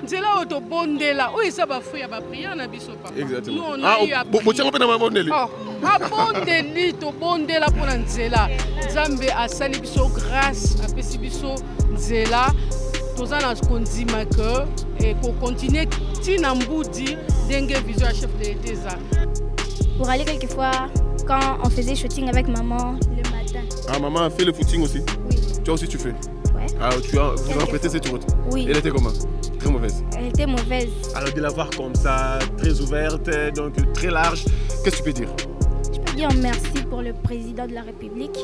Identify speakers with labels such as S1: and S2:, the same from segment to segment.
S1: nzela oto bondela oyo eza bafu ya bapriere na biso papa.
S2: Exactement.
S1: Botiango mpe na mabondeli. Abondeli tobondela mpo na nzela. Nzambe asali biso grâce apesi biso nzela. Toza na kondima ke kokontinue tina mbudi ndenge vision ya chef de l'État eza.
S3: Pour aller quelquefois quand on faisait shooting avec maman le matin.
S2: Ah, maman a fait le footing aussi?
S3: Oui.
S2: Toi aussi tu fais?
S3: Ouais.
S2: Ah, vous en prêtez cette route?
S3: Oui.
S2: Elle était comment? Très mauvaise.
S3: Elle était mauvaise.
S2: Alors de la voir comme ça, très ouverte, donc très large, qu'est-ce que tu peux dire?
S3: Je peux dire merci pour le président de la République.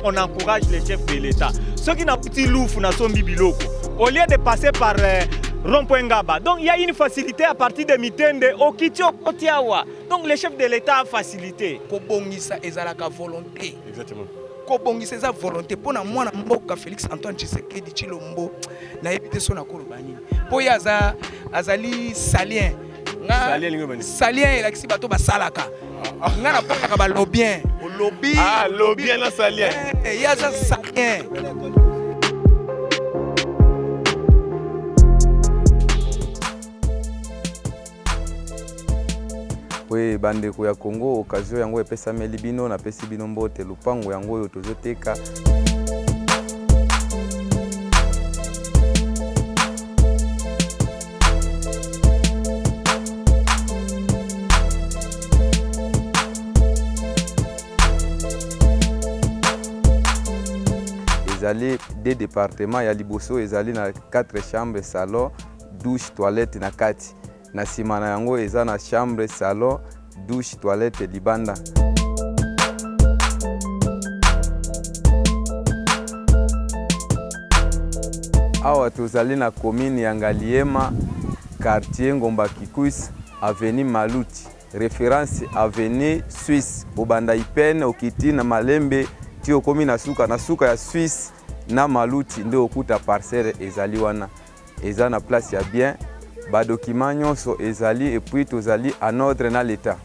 S4: On encourage les chefs de l'État. Ceux qui n'ont pas de louf, au lieu de passer par Rond-Point Ngaba. Donc il y a une facilité à partir de Mitende au Kitio Kotiawa. Donc les chefs de l'État ont facilité.
S5: Kobongisa ezalaka volonté.
S2: Exactement.
S5: Kobongisa eza volonté pour na mwana mboka Félix Antoine Tshisekedi Tshilombo na ebite so na kolobani. Po ya azali salien. Salien elakisi bato basalaka. Nga na paka ba lobien. Lobby.
S2: Ah, lobien na salien.
S5: Ya za salien.
S6: Oui, bandeko ya Congo, occasion yango epesameli bino na pesi bino mbote lupango yango oyo tozoteka. Ezali des départements ya liboso ezali na 4 chambres, salon, douche, toilette na kati. Na sima na yango eza na chambre, salon, douche, toilette libanda. Awa tozali na commune ya Ngaliema, quartier Ngomba Kikwis, avenue Maluti, référence avenue Suisse, obanda Ipene okiti na Malembe ti okomi na suka ya Suisse na Maluti nde okuta parcelle ezali wana. Eza na place ya bien, ba document nyonso ezali et puis tozali en ordre na l'état.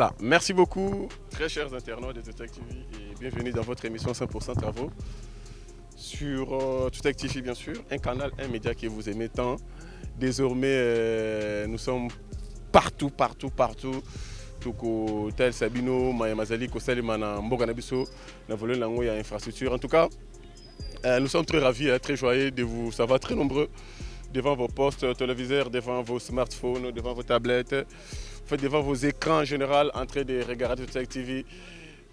S2: Voilà, merci beaucoup, très chers internautes de Tutec TV, et bienvenue dans votre émission 100% Travaux sur Tutec TV, bien sûr, un canal, un média que vous aimez tant. Désormais, nous sommes partout. Tuko tel Sabino, Mayamazali, Kosalimana, Mboganabiso, Navolo Lango, il y a infrastructure. En tout cas, nous sommes très ravis, très joyeux de vous savoir très nombreux devant vos postes téléviseurs, devant vos smartphones, devant vos tablettes, devant vos écrans en général, en train de regarder Tutec TV.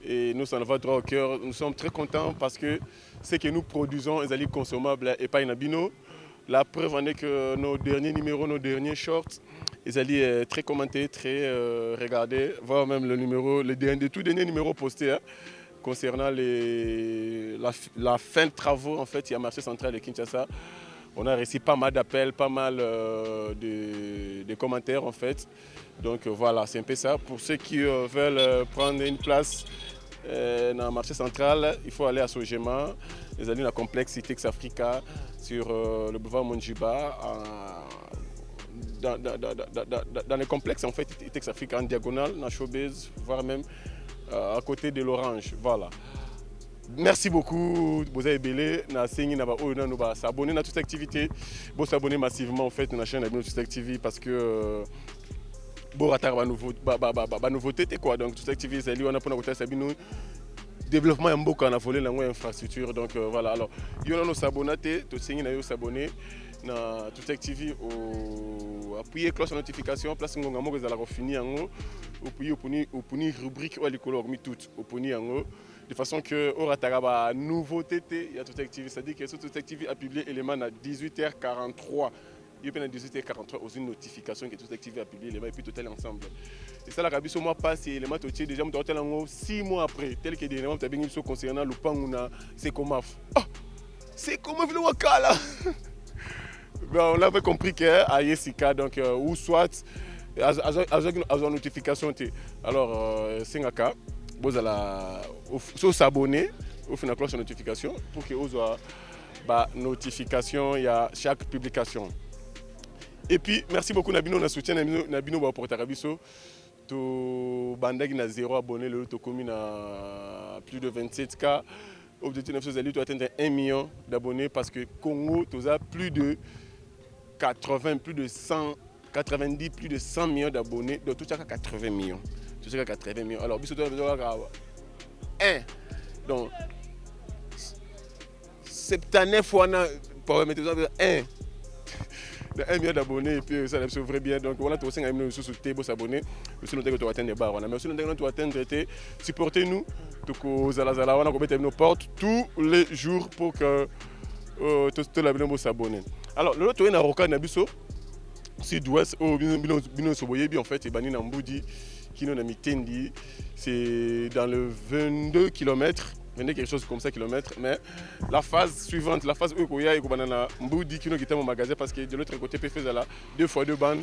S2: Et nous, ça nous va droit au cœur. Nous sommes très contents parce que ce que nous produisons est consommable et pas inabino. La preuve en est que nos derniers numéros, nos derniers shorts, ils allaient très commentés, très regardés, voire même le tout dernier numéro posté hein, concernant la fin de travaux en fait, il y a marché central de Kinshasa. On a reçu pas mal d'appels, pas mal de commentaires en fait. Donc voilà, c'est un peu ça. Pour ceux qui veulent prendre une place dans le marché central, il faut aller à Sogema, les alliés dans le complexe Itex Africa, sur le boulevard Monjiba, dans le complexe en fait Itex Africa en diagonale, dans Showbiz, voire même à côté de l'Orange. Voilà. Merci beaucoup, vous avez belé, na sengi na ba oyo nous ba s'abonner à toute activité, vous s'abonner massivement en fait à la chaîne de Tutec TV parce que bon ratar ba nouveauté quoi donc Tutec TV c'est lui on a pour côté Sabino développement en beaucoup on a volé la infrastructure donc voilà alors il y a nos s'abonner to sengi na yo s'abonner na Tutec TV au appuyer cloche de notification place ngonga mo za la finir ngo au puni rubrique ou likolo mi tout au puni ngo de façon que au rataraba nouveauté il y a Tutec TV, c'est-à-dire que Tutec TV a publié élément à 18h43. Il y a 18h43 aux une notification que Tutec TV a publié l'élément et puis total ensemble. Et ça la rabiso moi passe élément totier déjà mon total en 6 mois après tel que des éléments t'as bien concernant le panguna c'est comment c'est comment le wakala. Ben on avait compris que à Yesika donc ou soit à notification alors Singaka vous allez s'abonner au final cloche de notification pour que vous ayez notification il y a chaque publication et puis merci beaucoup Nabino na soutien Nabino ba porter Rabiso to bandagi na 0 abonné le to commune à plus de 27K objectif nous allons atteindre 1 million d'abonnés parce que Congo tu as plus de 80 plus de 100 90 plus de 100 millions d'abonnés donc tout ça 80 millions. Tout ça 80 millions. Alors, il y a 1. Donc, 79 fois, pour mettre 1. 1 million d'abonnés, et puis ça c'est vrai bien. Donc, on a tous les abonnés sur le abonnés. Aussi, nous avons atteindre des barres. Mais aussi, nous avons atteindre supportez-nous. Donc, on a commis nos portes tous les jours pour que tous les abonnés s'abonnent. Alors, le retour est dans Roka Nabiso, sud-ouest, au Bino Soboyebi, en fait, et Bani Namboudi. C'est dans le 22 km, quelque chose comme ça kilomètres, mais la phase suivante, la phase où il y a Mboudi qui est mon magasin parce que de l'autre côté, il fait 2 fois 2 bandes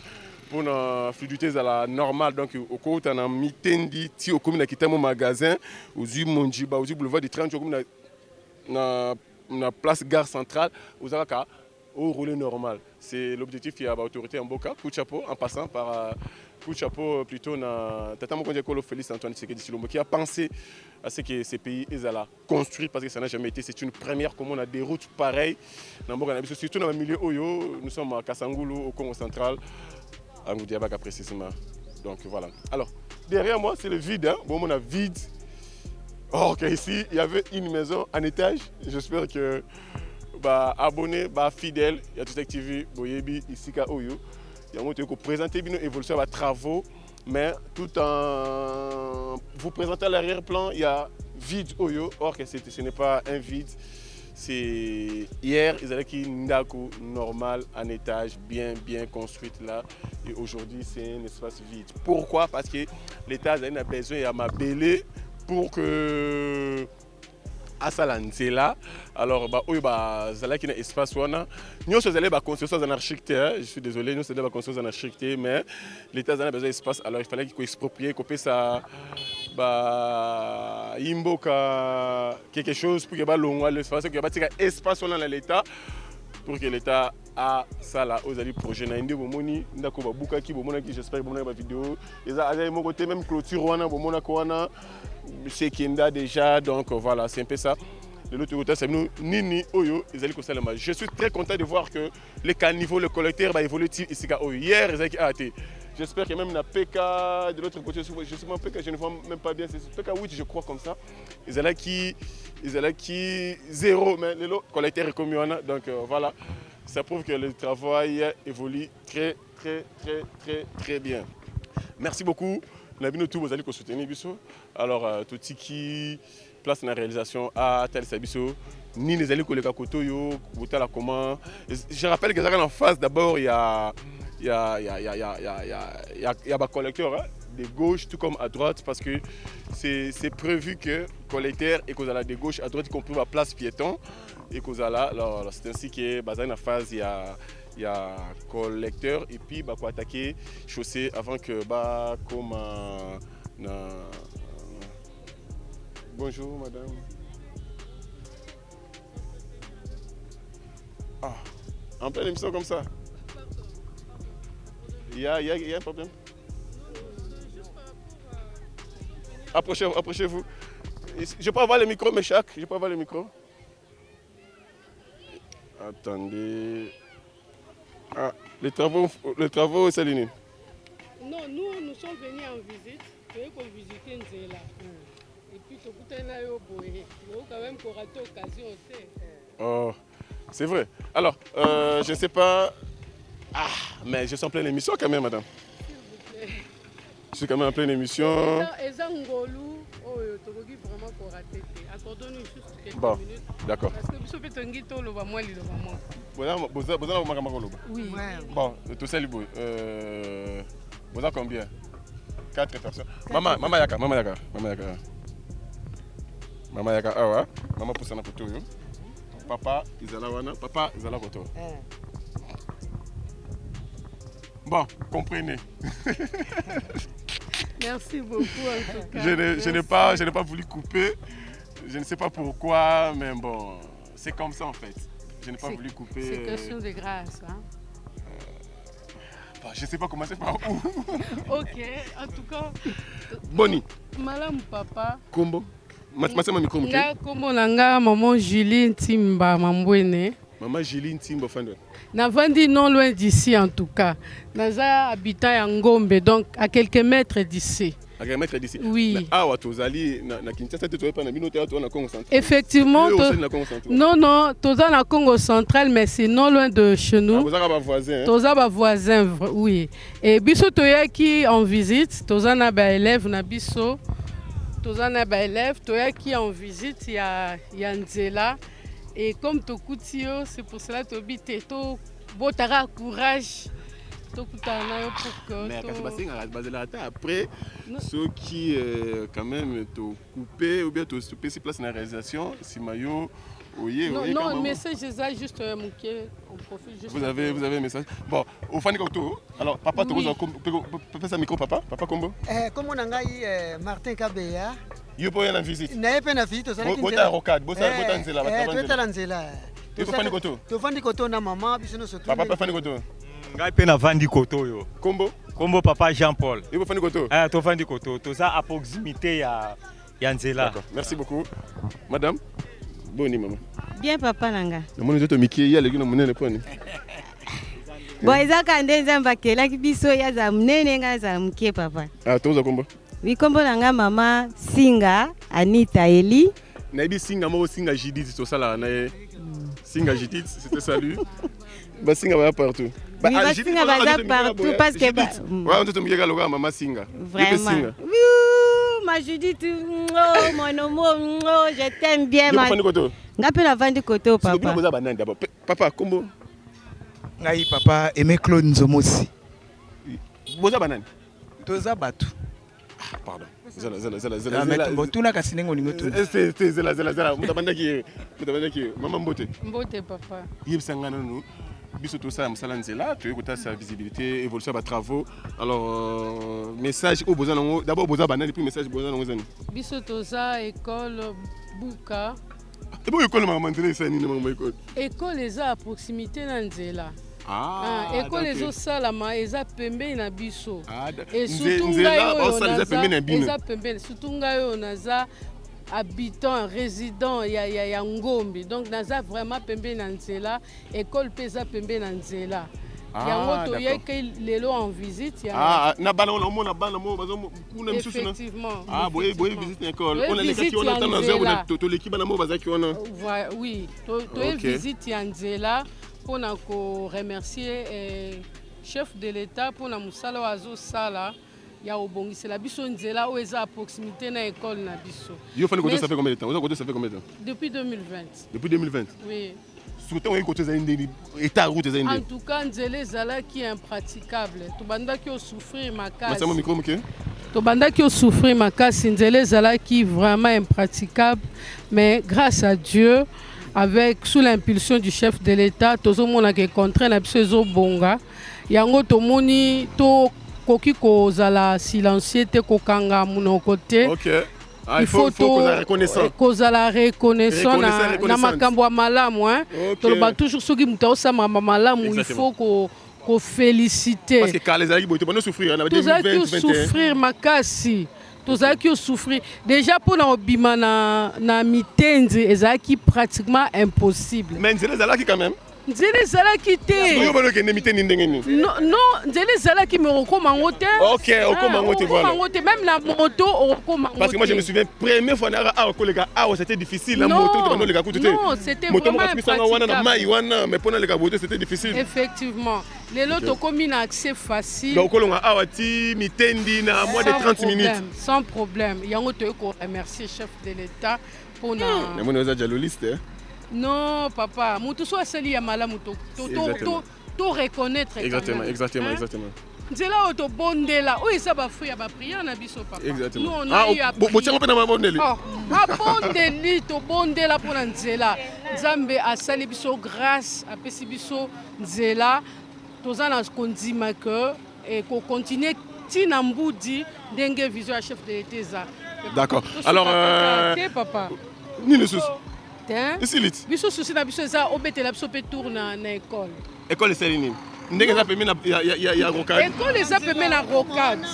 S2: pour la fluidité à la normale. Donc, au côté, on a Mitendi, si au commune qui est mon magasin, au Monjiba, au boulevard du train, na place gare centrale, aux Araka, au rouler normal. C'est l'objectif qui a l'autorité en Boka, coup de chapeau, en passant par. Coup de chapeau plutôt na Tata Mokondjekolo Félix Antoine Tshisekedi Tshilombo qui a pensé à ce que ces pays ils allaient construire parce que ça n'a jamais été. C'est une première comme on a des routes pareilles dans Mboganabiso, surtout dans le milieu Oyo. Nous sommes à Kasangulu au Congo central, à Ngoudiabaka précisément. Donc voilà. Alors derrière moi c'est le vide. Hein. Bon on a vide. Oh, ok ici il y avait une maison en étage. J'espère que abonnés, fidèles, il y a Tutec TV, Boyebi, ici à Oyo. Il y a présenter une évolution à travaux, mais tout en vous présentant l'arrière-plan, il y a vide Oyo. Or que ce n'est pas un vide. C'est hier, ils avaient une Ndako normale, en étage, bien construite là. Et aujourd'hui, c'est un espace vide. Pourquoi? Parce que l'État a besoin de m'abeler pour que Asalanzela. Alors, il y a un espace où nous sommes construire un architecte. Je suis désolé, nous sommes construire un architecte, mais l'État a besoin d'espace. Alors, il fallait qu'il exproprie, qu'il puisse quelque chose pour qu'il y ait l'espace, qu'il y ait un espace dans l'État pour que l'État à ça là aux alliés projet na inde bomoni ndako babuka ki bomona ki j'espère bomona ba vidéo et ça à mon côté même clôture wana bomona ko wana c'est Kenda déjà donc voilà c'est un peu ça. De l'autre côté, c'est nous, Nini, Oyo, ils allaient comme ça. Je suis très content de voir que les caniveaux, le collecteur, évoluent ici. Hier, ils allaient arrêter. J'espère que même la PK, de l'autre côté, je sais pas PK, je ne vois même pas bien. C'est PK 8, je crois comme ça. Ils allaient qui 0, mais le collecteur est comme Yoana. Donc voilà, ça prouve que le travail évolue très, très, très, très, très bien. Merci beaucoup. On a vu tous vos alliés pour soutenir Bisso. Alors, tout ce qui place dans la réalisation à tel Sabiso, ni les alliés collègues à Kotoyo, Boutala comment. Je rappelle que en face d'abord il y a un collecteur hein, de gauche tout comme à droite parce que c'est prévu que collecteur et qu'on a de gauche à droite qu'on peut la place piéton et qu'on a là. Alors c'est ainsi que dans la phase il y a collecteur et puis bah, pour attaquer chaussée avant que bah comme bonjour madame. Ah, en pleine émission comme ça. Il y a un problème. Approchez-vous. Je peux avoir le micro, mes chaks. Je peux avoir le micro. Attendez. Ah, les travaux, Céline.
S1: Non, nous sommes venus en visite. Pour visiter Nzela. Et puis, tout le monde quand même pour rater l'occasion.
S2: Oh, c'est vrai. Alors, je ne sais pas. Ah, mais je suis en pleine émission quand même, madame.
S1: S'il vous plaît.
S2: Je suis quand même en pleine émission.
S1: Accordons-nous juste quelques
S2: bon,
S1: minutes.
S2: D'accord.
S1: Parce que vous savez, oui.
S2: Bon, tout ça, vous avez combien? 4 personnes. Maman Yaka. Maman Yaka, ah ouais. Maman pousse na photo yo. Papa, Izala wana. Papa, Izala photo. Bon, comprenez.
S1: Merci beaucoup en tout cas.
S2: Je n'ai pas voulu couper. Je ne sais pas pourquoi, mais bon, c'est comme ça en fait. Je n'ai pas voulu couper.
S1: C'est question de grâce. Hein?
S2: Bon, je ne sais pas commencer par où.
S1: Ok, en tout cas.
S2: Boni.
S1: Madame Papa.
S2: Kombo. Masema micro muke.
S1: Nga kombo nanga maman Julie Ntimba Mambwene.
S2: Maman Julie Ntimba Fandwe.
S1: Navandi non loin d'ici en tout cas. Naza habitant à Ngombe, donc à quelques mètres d'ici.
S2: À quelques mètres d'ici.
S1: Oui.
S2: Ah ouais, tozali na Kinshasa tu es pas na binote na Congo central.
S1: Effectivement. Non, toza na Congo central, mais c'est non loin de chez nous.
S2: Toza ba voisin.
S1: Toza ba voisin, oui. Et biso toya qui en visite, toza na ba élève na biso. Toza na ba élève, toya qui en visite, il y a Nzela. Et comme Tokutio, c'est pour cela que tu as beau courage. Pour que
S2: mais après, ceux qui quand même t'ont coupé ou bien t'ont stoppé ces places dans la réalisation, si maillot,
S1: non, mais c'est juste manqué.
S2: Vous avez un message. Bon, au fan Koto, alors papa, tu peux faire micro, papa Kombo.
S7: Comme on a Martin Kabeya.
S2: Yo peux aller en visite.
S7: N'a pas en visite.
S2: Bota rocade, bota nzela,
S7: bota nzela.
S2: Tu peux faire Koto.
S7: Tu fais Koto na maman, puis nous surtout.
S2: Papa peut faire Koto.
S4: Ngai pe na vandi Koto yo. Kombo papa Jean-Paul.
S2: Il peut faire Koto.
S4: Tu vandi Koto. To ça à proximité ya nzela.
S2: D'accord. Merci beaucoup. Madame. Boni maman.
S8: Bien papa nanga.
S2: Namoni zoto miki ya leki na munene poni.
S8: Bon ezaka ndenza mbakela kibiso ya za munene nga za mke papa.
S2: Ah toza kombo.
S8: Oui kombo nanga mama Singa Anita Eli.
S2: Na ibi Singa mo Singa Judith to sala na Singa Judith c'était salut. Ba Singa va partout.
S8: Ba Singa va partout parce que
S2: ouais on te tombe ga loga mama Singa.
S8: Vraiment. Ma Judith, oh mon amour, oh, je t'aime bien. N'appelle la vente Koto, papa.
S2: Papa, comment?
S5: Ngai papa, aimé Claude Nzomosi.
S2: Boza banane.
S5: Toza batu.
S2: Pardon.
S5: Tuna kasinengo ningoto.
S2: Zela. Mutabandaki. Maman Mbote.
S1: Mbote papa.
S2: Yebsangana nous. Biso tout ça msala nzela tu écouter sa visibilité évolution des travaux alors message au besoin d'abord besoin banane puis message besoin ngozani
S1: biso toza école Buka
S2: Et bon, école maman nzela ça nini maman école.
S1: École eza à proximité na nzela.
S2: d'accord.
S1: École ezosalama eza pembeni na biso.
S2: Et surtout nzela eza pembeni na bino.
S1: Eza pembeni surtout ngai oyo naza habitant résident ya Ngombi. Donc naza vraiment pembeni na nzela, école pe eza pembeni na nzela. Yango toyeki lelo en visite ya.
S2: Na bana on a bana mo bazo kuna misusu na.
S1: Effectivement.
S2: Boye visite école. On a les qui on a dans zéro to l'équipe bana mo bazaki wana.
S1: Oui, to visite ya nzela pona ko remercier chef de l'État pona musala wazo sala. Ya obongisela biso nzela o eza à proximité na école na biso.
S2: Yo fani côté ça fait combien de temps? Ça fait combien de temps?
S1: Depuis 2020.
S2: Depuis 2020.
S1: Oui.
S2: Surtout on côté za indi état route za indi.
S1: En tout cas nzela ezala qui est impraticable. To banda ki o souffrir makasi.
S2: Masa mo micro mke?
S1: To banda ki o souffrir makasi nzela ezala qui vraiment impraticable mais grâce à Dieu avec sous l'impulsion du chef de l'État tozomona ke contraint na biso ezo bonga. Yango tomoni to koki kozala silencieux te kokanga monoko te.
S2: OK. Il faut kozala reconnaissant.
S1: Kozala reconnaissant na makambo ya malamu hein. Toloba toujours soki muta osama malamu il faut ko féliciter.
S2: Parce que quand les alliés boito souffrir na
S1: 2020 souffrir makasi. Tozaki souffrir déjà pour na obima na mitenzi ezaki pratiquement impossible.
S2: Mais c'est les alliés quand même.
S1: Nzela ezalaki te. Non, nzela ezalaki me okoma ngo te.
S2: OK, okoma ngo te voilà.
S1: Okoma ngo te même la moto okoma ngo te.
S2: Parce que moi je me souviens première fois na kolega c'était difficile la moto de le gakutu te.
S1: Non, c'était vraiment
S2: impraticable. Mais pendant le gakutu c'était difficile.
S1: Effectivement. Les lots tokomi na accès facile.
S2: Donc kolonga awati mitendi na moins de 30 minutes.
S1: Sans problème. Yango to ko remercier chef de l'État pour na.
S2: Mais moi nous jaloliste.
S1: Non, papa, mutu so asali ya malamu to reconnaître.
S2: Exactement.
S1: Nzela oto bondela, o eza ba fruit ya ba prière na biso papa.
S2: Exactement.
S1: Non, on a
S2: botiango pe na mabondeli.
S1: Bondeli to bondela pona nzela. Nzambe asali biso grâce, apesi biso nzela. Toza na kondima que et ko continuer tina mbudi ndenge vision ya chef de l'État.
S2: D'accord. Alors
S1: papa.
S2: Ni le souci.
S1: Ici lit. Biso souci na biso za obetela biso pe tour na école.
S2: École c'est nini? Ndenge za pemi na ya rocade.
S1: École za pemi na rocade.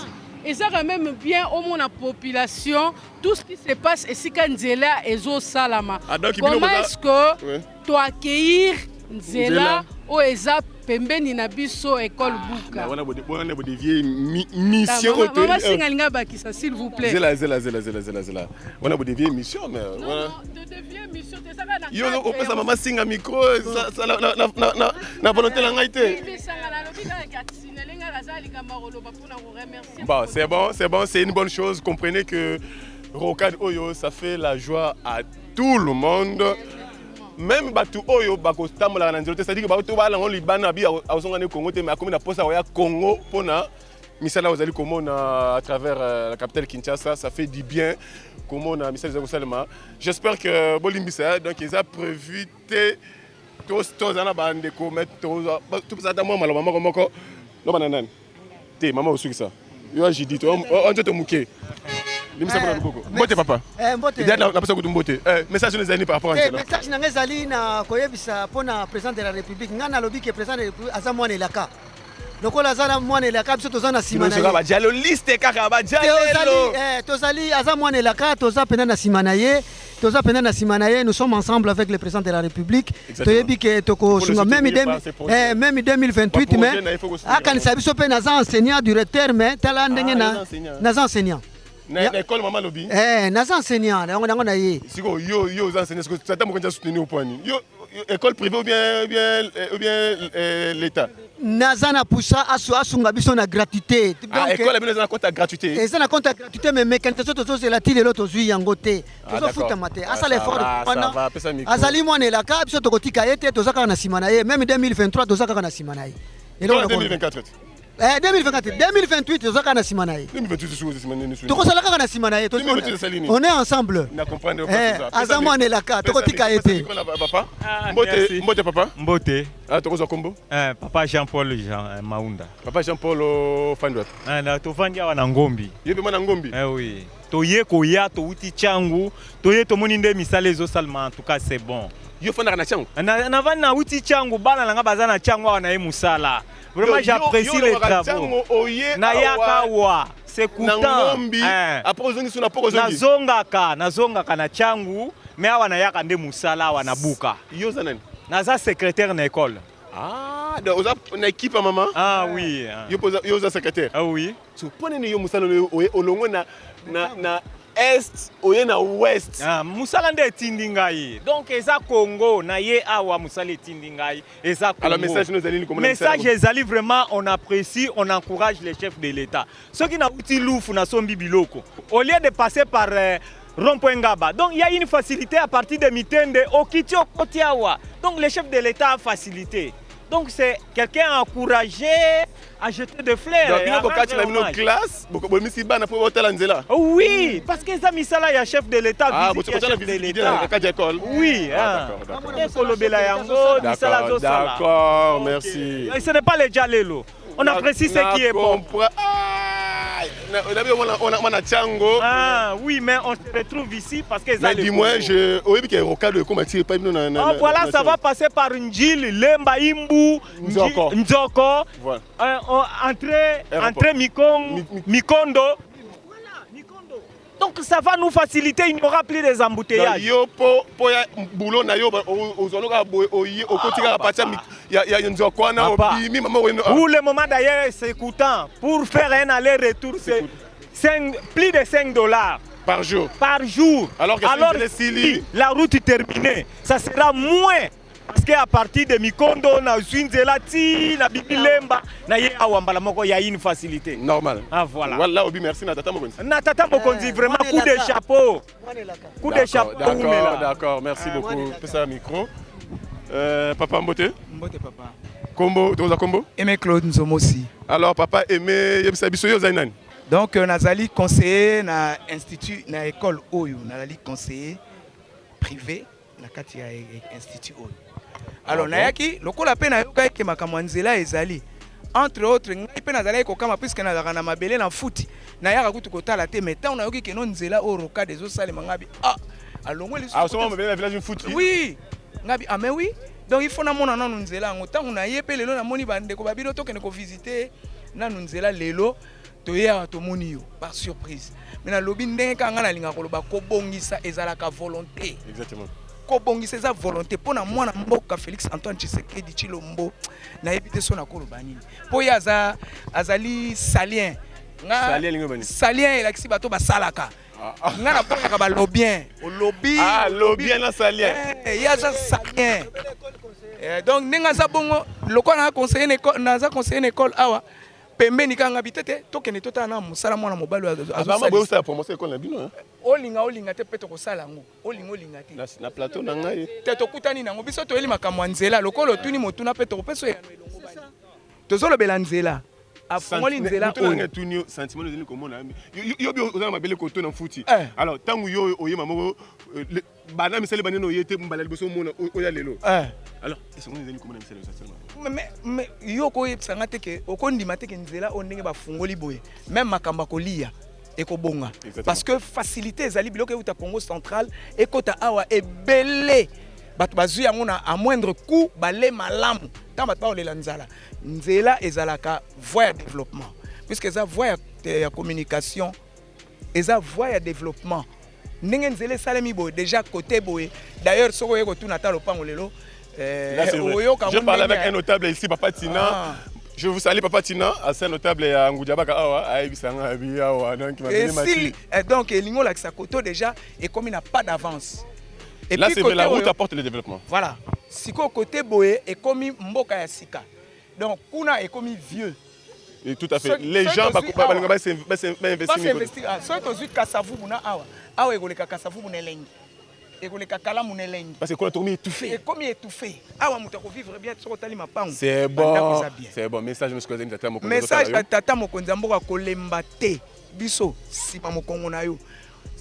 S1: Et ça quand même bien au moins la population tout ce qui se passe ici quand nzela ezo salama. Comment est-ce que tu accueillir nzela o eza pembeni na biso école buka.
S2: Wana bo dévier mission auto.
S1: Maman singalinga bakisa s'il vous plaît.
S2: Zela. Wana bo dévier mission mais
S1: voilà. Non, de dévier mission te saka na.
S2: Yo on peut ça maman singa micro ça na volonté la ngaité. Bon, c'est bon, c'est une bonne chose. Comprenez que Rocade Oyo ça fait la joie à tout le monde. Même batu oyo bakostamola na nzelo te c'est-à-dire que bato bala ngoli bana bi azonga ne Congo te mais akomi na posa ya Congo pona misala ozali komona à travers la capitale Kinshasa ça fait du bien komona misala za kosalema. J'espère que bolimbisa donc ils a prévu tous ana bande ko mettre tout ça dans moi malama moko no banana te mama osuki ça yo jidi to on te muke. Mbote papa.
S7: Mbote.
S2: Il y a la personne qui mbote. Message nous a par rapport à ça.
S7: Message na ngezali na koyebisa pona président de la République ngana lobi ke président de la République azamwana elaka. Lokola azana mwana elaka biso tozana simana.
S2: Nous sera dialo liste kaka ba dialo.
S7: Tozali azamwana elaka toza pena na simana ye. Toza pena na simana ye nous sommes ensemble avec le président de la République. Toyebi ke toko sunga même 2028 mais akanisa biso pe na enseignant directeur mais tala ndenge na enseignant.
S2: Na école maman lobi.
S7: Naza enseignant, nango na ye.
S2: Siko yo enseignant parce que ça t'a mokonja soutenir au point. Yo école privée ou bien l'état.
S7: Naza na poussa asunga biso na gratuité.
S2: Donc école bino na compte gratuité.
S7: Et ça na compte gratuité mais mécanisation to c'est la tile l'autre zui yango te. Tozo futa mate. Asa l'effort pendant. Azali mwana elaka biso to kotika yete to zaka na simana ye même 2023 to zaka na simana ye.
S2: Et 2024.
S7: 2028 tozaka na simana ye.
S2: 2028
S7: tokosalaka na simana ye. On est ensemble.
S2: Na comprendre pas ça.
S7: Aza mwana elaka tokotika yete.
S2: Papa. Mbote papa.
S4: Mbote.
S2: Ah tokozo kombo.
S4: Papa Jean-Paul Maunda.
S2: Papa Jean-Paul Fandwat.
S4: Na tovandi awa na Ngombi.
S2: Yebe mana Ngombi.
S4: Oui. toye koya to uti changu toye to moninde misale zo salma en tout cas c'est bon.
S2: Yo fanda na changu.
S4: Na vani na uti changu bana langa bazana changu wana e musala. Vraiment j'apprécie les travaux. Na yaka wa c'est content. Nazongaka na changu mais awa na yaka nde musala wana buka.
S2: Yo zanani.
S4: Naza secrétaire na école.
S2: Ah, donc on a équipe maman.
S4: Ah oui.
S2: Yo za secrétaire.
S4: Ah oui.
S2: Tu pone ni yo musala olongo na est oye na ouest.
S4: Ah, musala nde etindi ngai. Donc eza Congo na ye awa musala etindi ngai. Eza Congo.
S2: Alors message nous allons comment
S4: message ezali vraiment on apprécie, on encourage les chefs de l'État. Ceux qui na uti lufu na sombi biloko. Au lieu de passer par Rond-Point Ngaba. Donc il y a une facilité à partir de Mitende au Kitio Kotiawa. Donc le chef de l'État a facilité. Donc c'est quelqu'un encouragé à jeter des fleurs.
S2: Donc il y a une classe,
S4: oui, parce que ça misala ya chef de l'État.
S2: Ah, vous avez chef de l'État.
S4: Oui,
S2: d'accord, merci.
S4: Et ce n'est pas les Jalelo. On apprécie ce qui est bon. Ah oui, mais on se retrouve ici parce que
S2: ça. Dis-moi,
S4: voilà, ça va passer par Njil, Lemba, Imbu, Nzoko, entrée Mikondo. Donc ça va nous faciliter, il n'y aura plus des embouteillages.
S2: Pour
S4: le moment d'ailleurs, c'est coûtant. Pour faire un aller-retour, c'est plus de $5
S2: par jour.
S4: Par jour.
S2: Alors
S4: si la route est terminée, ça sera moins. Parce qu'à partir de Mikondo, na Zwinzelati, na Bibilemba, na ye awambala moko y a une facilité.
S2: Normal.
S4: Ah voilà.
S2: Voilà, Obi, merci Natata Mokonzi.
S4: Natata Mokonzi, vraiment coup de chapeau. Coup de chapeau.
S2: D'accord, merci beaucoup. Fais ça micro. Papa Mbote.
S5: Mbote papa.
S2: Combo, tu as combo?
S5: Aimé Claude Nzomosi.
S2: Alors papa Aimé Yebsabisoyo Zainan.
S5: Donc nazali conseiller na institut na école Oyo, nazali conseiller privé na kati ya institut Oyo. Alors nayaki lokola pe na yoka ke makamwa nzela ezali entre autres ngai pe nazali ko kama puisque nazaka na mabele na futi na yaka kutu kotala te mais tant na yoki ke non nzela o roka des osale mangabi alongwe lisu
S2: soma mabele na village futi.
S5: Oui ngabi mais oui, donc il faut na mona na nzela ngotango na ye pe lelo na moni bande ko babino tokene ko visiter na nzela lelo toya tomoni yo par surprise mais na lobi ndenge kanga na linga koloba ko bongisa ezalaka volonté.
S2: Exactement.
S5: Kobongisa eza volonté pona mwana mboka Félix Antoine Tshisekedi Tshilombo na yebite sona koloba nini po ya azali salien salien elakisi bato basalaka nga na pona ba lobien
S2: lobien na salien
S5: ya za salien donc nenga za bongo lokwa na conseiller école naza conseiller école awa pembeni kanga bitete tokene tota na musala mwana mobalo
S2: azama boyo sa promotion école na bino
S5: olinga te peto ko sala ngo olinga te
S2: na plateau na ngai
S5: te tokutani nango biso toyeli makamwa nzela lokolo tuni motuna peto ko peso ya elongo bani tozolo bela nzela afongoli nzela
S2: oyo tuni sentiment ezeli komona yo bio ozana mabele koto na futi alors tangu yo oyema moko bana misali banene oyete mbala liboso mona oya lelo alors est-ce que ezeli komona misali ça
S5: mais yo ko yebsanga te ke okondima te ke nzela ondenge bafongoli boye même makamba kolia ekobonga parce que facilité ezali biloko euta Congo central ekota awa ebele bato bazwi yango na à moindre coût bale malamu tant bato baolela nzela ezalaka voie ya développement puisque eza voie ya communication eza voie ya développement ndenge nzela esalemi boye déjà côté boye d'ailleurs soko oye kotuna ta lopango lelo
S2: je parle avec un notable ici Papa Tina. Je vous salue Papa Tina, assez notable à Ngoudjabaka awa, aibisanga abi awa donc m'a donné mati.
S5: Donc lingo la Sakoto déjà et comme il n'a pas d'avance.
S2: Et là c'est la route apporte le développement.
S5: Voilà. Siko côté boye et comme mboka ya sika. Donc kuna est comme vieux.
S2: Et tout à fait. Les gens ba
S5: investir. Soit to kasavu buna awa. Awa egoleka kasavu buna lengi.
S2: Parce que quand on est étouffé.
S5: Et comme il est étouffé, vivre bien sur Tali Mapang.
S2: C'est bon. C'est bon. Message monsieur Tata Mokonzi.
S5: Message à Tata Mokonzi mboka kolemba te. Biso si pa mokongo na yo.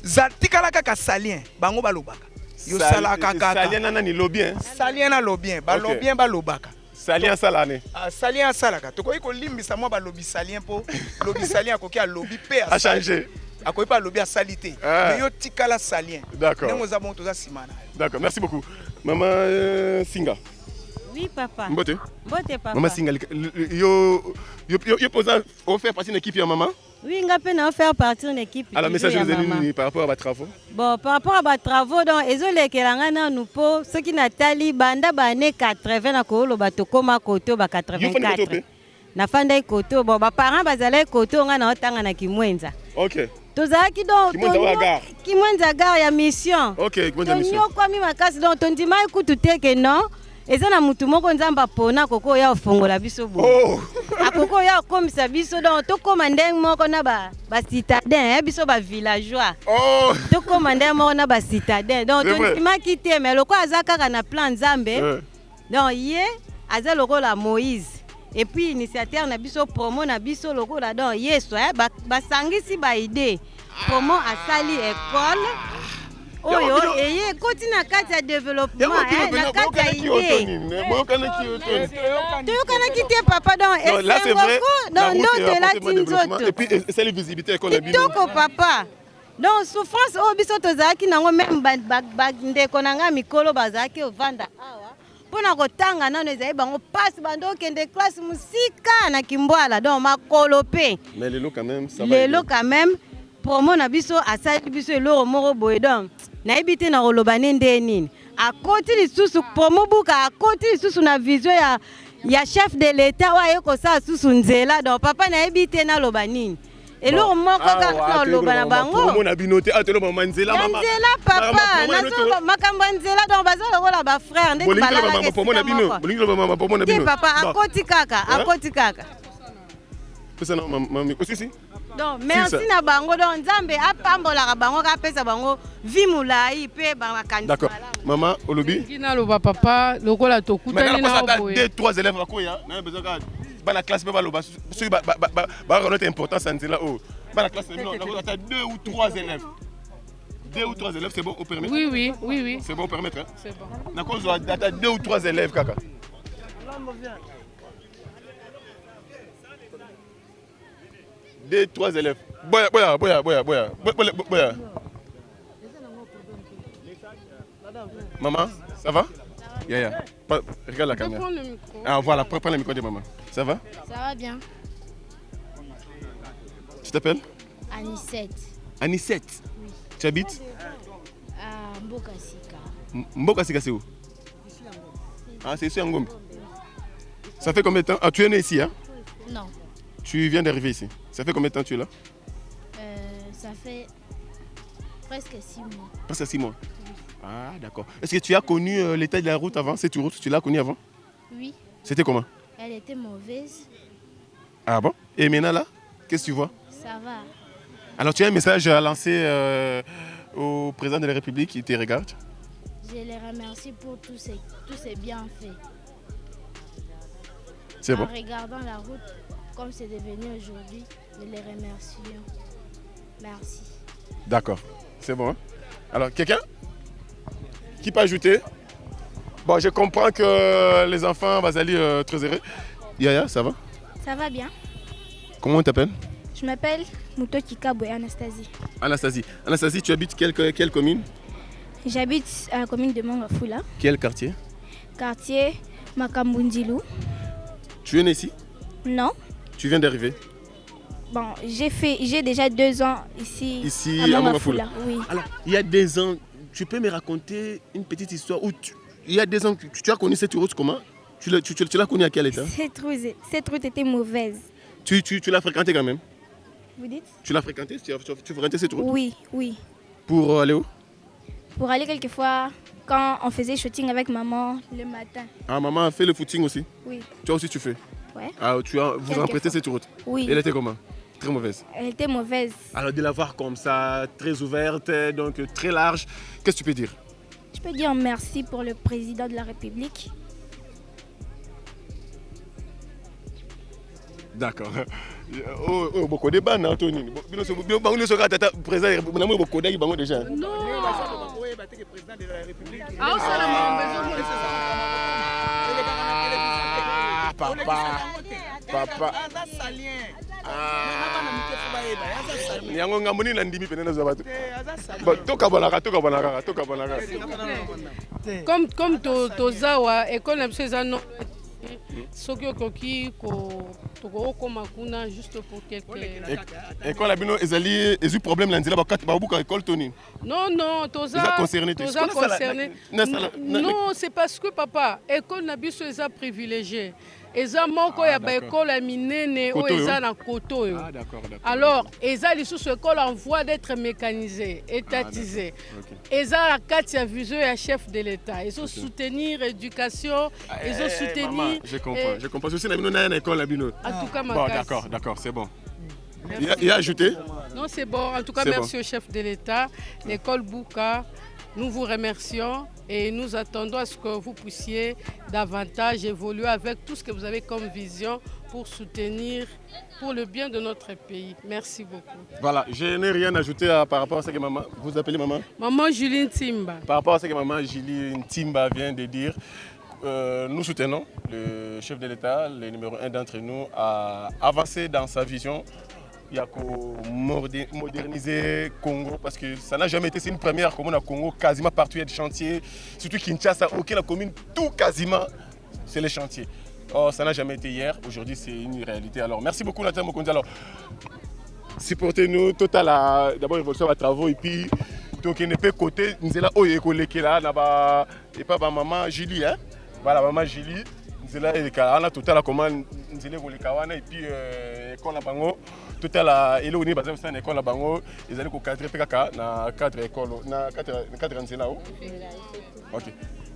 S5: Zatikala kaka salien bango balobaka. Yo salaka kaka.
S2: Salien nana ni lobien.
S5: Salien na lobien, ba lobien ba lobaka.
S2: Salien salane.
S5: Salien salaka. To koyi ko limbisa mo ba lobi salien po. Lobi salien akoki a lobi pe
S2: a changer.
S5: akoki pas lobby à salité. Mais yo tikala salien.
S2: D'accord. D'accord, merci beaucoup. Maman Singa.
S8: Oui, papa.
S2: Mbote.
S8: Mbote, papa.
S2: Maman Singa, yo posa faire partie d'une équipe ya maman?
S8: Oui, on peut faire partie d'une équipe.
S2: Alors, message de par rapport à vos travaux?
S8: Bon, par rapport à vos travaux, donc, ils ont les Kelangana nous pour ceux qui n'attendent banda bané 80 na ko lo bato koma koto ba 84. Na fanda koto bon ba parents bazala koto nga na otanga na Kimwenza.
S2: OK.
S8: Tozaki donc Kimwenza gare ya mission.
S2: OK, Kimwenza mission.
S8: Tonyo kwa mi makasi donc tondima ekutu teke non. Eza na mutu moko nzamba pona koko ya ofongola biso bo.
S2: Oh.
S8: Akoko ya komisa biso donc to komanda moko na ba citadin biso ba villageois.
S2: Oh.
S8: To komanda moko na ba citadin donc tondima kite mais loko azaka na plan Nzambe. Donc ye aza loko la Moïse. Et puis initiateur na biso promo na biso loko la donc yeso ba sangisi ba idée. Promo asali école. Oyo eye continue kati ya développement na kati ya idée. Toyokana kite papa donc
S2: là c'est vrai.
S8: Non la tinzoto.
S2: Et puis c'est la visibilité qu'on a bien.
S8: Toko papa. Donc souffrance o biso tozaki nango même ndeko nanga mikolo bazaki ovanda awa. Pona kotanga nano ezali bango passe bando kende classe musika na Kimbwala donc makolo pe.
S2: Mais lelo quand même ça va.
S8: Lelo quand même promo na biso asali biso eloro moko boye donc na ebite na kolobane nde nini akoti lisusu promo buka akoti lisusu na vision ya chef de l'état wa yeko sa susu nzela donc papa na ebite na loba nini eloro moko ka loba na bango
S2: promo na binote atelo ba manzela mama
S8: nzela papa nazo makambo nzela donc bazalo kola ba frère ndeko balala ke
S2: promo na bino bolingi loba mama promo na bino
S8: papa akoti kaka
S2: pesa na mami aussi.
S8: Donc merci na bango donc Nzambe apambola bango ka pesa bango vimulai pe ba kanisa.
S2: D'accord. Maman Olobi.
S1: Kina loba papa lokola tokutani na
S2: boye. 2-3 élèves bakoya na besoin ka ba la classe ba loba so ba reconnaître importance nzela o. Ba la classe non, on a 2 ou 3 élèves. 2 ou 3 élèves c'est bon au permettre?
S1: Oui.
S2: C'est bon au permettre hein?
S1: C'est bon.
S2: Na cause on a 2 ou 3 élèves kaka. 2-3 élèves. Boya. Maman, ça va? Yeah. Regarde la caméra.
S1: Prends le micro.
S2: Ah voilà, prends le micro de maman. Ça va?
S3: Ça va bien.
S2: Tu t'appelles?
S3: Anisette.
S2: Anisette?
S3: Oui.
S2: Tu habites?
S3: À Mbokasika.
S2: Mbokasika c'est où? Ah c'est ici en Ngombe. Ça fait combien de temps? Ah tu es né ici hein?
S3: Non.
S2: Tu viens d'arriver ici. Ça fait combien de temps tu es là?
S3: Ça fait presque 6 mois.
S2: Presque 6 mois? Oui. Ah d'accord. Est-ce que tu as connu l'état de la route avant? Cette route, tu l'as connue avant?
S3: Oui.
S2: C'était comment?
S3: Elle était mauvaise.
S2: Ah bon? Et maintenant là, qu'est-ce que tu vois?
S3: Ça va.
S2: Alors tu as un message à lancer au président de la République qui te regarde?
S3: Je les remercie pour tous ces bienfaits.
S2: C'est bon?
S3: En regardant la route, comme c'est devenu aujourd'hui, nous les remercions. Merci.
S2: D'accord, c'est bon. Hein? Alors, quelqu'un qui peut ajouter? Bon, je comprends que les enfants vont aller très heureux. Yaya, ça va?
S3: Ça va bien.
S2: Comment on t'appelle?
S3: Je m'appelle Mouto Kikaboué Anastasie.
S2: Anastasie, tu habites quelle commune?
S3: J'habite à la commune de Mangafula.
S2: Quel quartier?
S3: Quartier Makambundilou.
S2: Tu es né ici?
S3: Non.
S2: Tu viens d'arriver?
S3: Bon, j'ai déjà 2 ans ici à Mangafula. Oui.
S2: Alors, il y a 2 ans, tu peux me raconter une petite histoire où il y a 2 ans, tu as connu cette route comment? Tu l'as connue à quel état?
S3: Cette route était mauvaise.
S2: Tu l'as fréquentée quand même?
S3: Vous dites?
S2: Tu l'as fréquentée? Tu fréquentais cette route?
S3: Oui.
S2: Pour aller où?
S3: Pour aller quelquefois quand on faisait shooting avec maman le matin.
S2: Ah, maman a fait le footing aussi?
S3: Oui.
S2: Toi aussi tu fais?
S3: Ouais.
S2: Ah, vous emprunté cette route?
S3: Oui.
S2: Elle était comment? Très mauvaise?
S3: Elle était mauvaise.
S2: Alors de la voir comme ça, très ouverte, donc très large, qu'est-ce que tu peux dire?
S3: Je peux dire merci pour le président de la République.
S2: D'accord. Oh, beaucoup de bannes, Anthony. Président, beaucoup de déjà.
S1: Non.
S2: Papa. yango ngamoni na ndimi pene na bato toka bonaka
S1: comme tozawa école na biso eza no soki okoki tokokoma kuna juste pour quelque
S2: école abino ezali problème na nzela bakati babuka école toni
S1: non toza concerné non c'est parce que papa école na biso eza privilégié eza moko ya baekole ya minene oyo eza na koto oyo alors eza lisusu école en voie d'être mécanisée étatisée eza na kati ya vision ya chef de l'état ezosoutenir éducation ezosoutenir
S2: je comprends ceci na bino na école na bino
S1: en tout cas
S2: bon d'accord c'est bon. Il y a ajouté?
S1: Non, c'est bon. En tout cas, merci au chef de l'État, l'école Bouka. Nous vous remercions et nous attendons à ce que vous puissiez davantage évoluer avec tout ce que vous avez comme vision pour soutenir, pour le bien de notre pays. Merci beaucoup.
S2: Voilà, je n'ai rien ajouté par rapport à ce que maman, vous appelez maman?
S1: Maman Julie Timba.
S2: Par rapport à ce que maman Julie Timba vient de dire, nous soutenons le chef de l'État, le numéro 1 d'entre nous, à avancer dans sa vision. Il y a qu'à moderniser Congo parce que ça n'a jamais été, c'est une première commune à Congo, quasiment partout il y a des chantiers, surtout Kinshasa, aucune la commune, tout quasiment, c'est les chantiers. Oh, ça n'a jamais été hier, aujourd'hui c'est une réalité. Alors merci beaucoup Nathan Mokondi. Alors supportez-nous, total d'abord évolution à travaux et puis donc il ne peut côté nous là oye koleke là là et pas maman Julie hein. Voilà maman Julie. Nzela eleka total commande nzela koleka wana et puis école na bango total elo ni baza na école na bango ezali ko cadrer kaka na cadre école na cadre nzela. OK.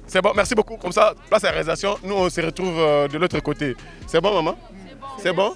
S2: C'est bon, merci beaucoup. Comme ça, place à la réalisation, nous on se retrouve de l'autre côté. C'est bon maman? C'est bon?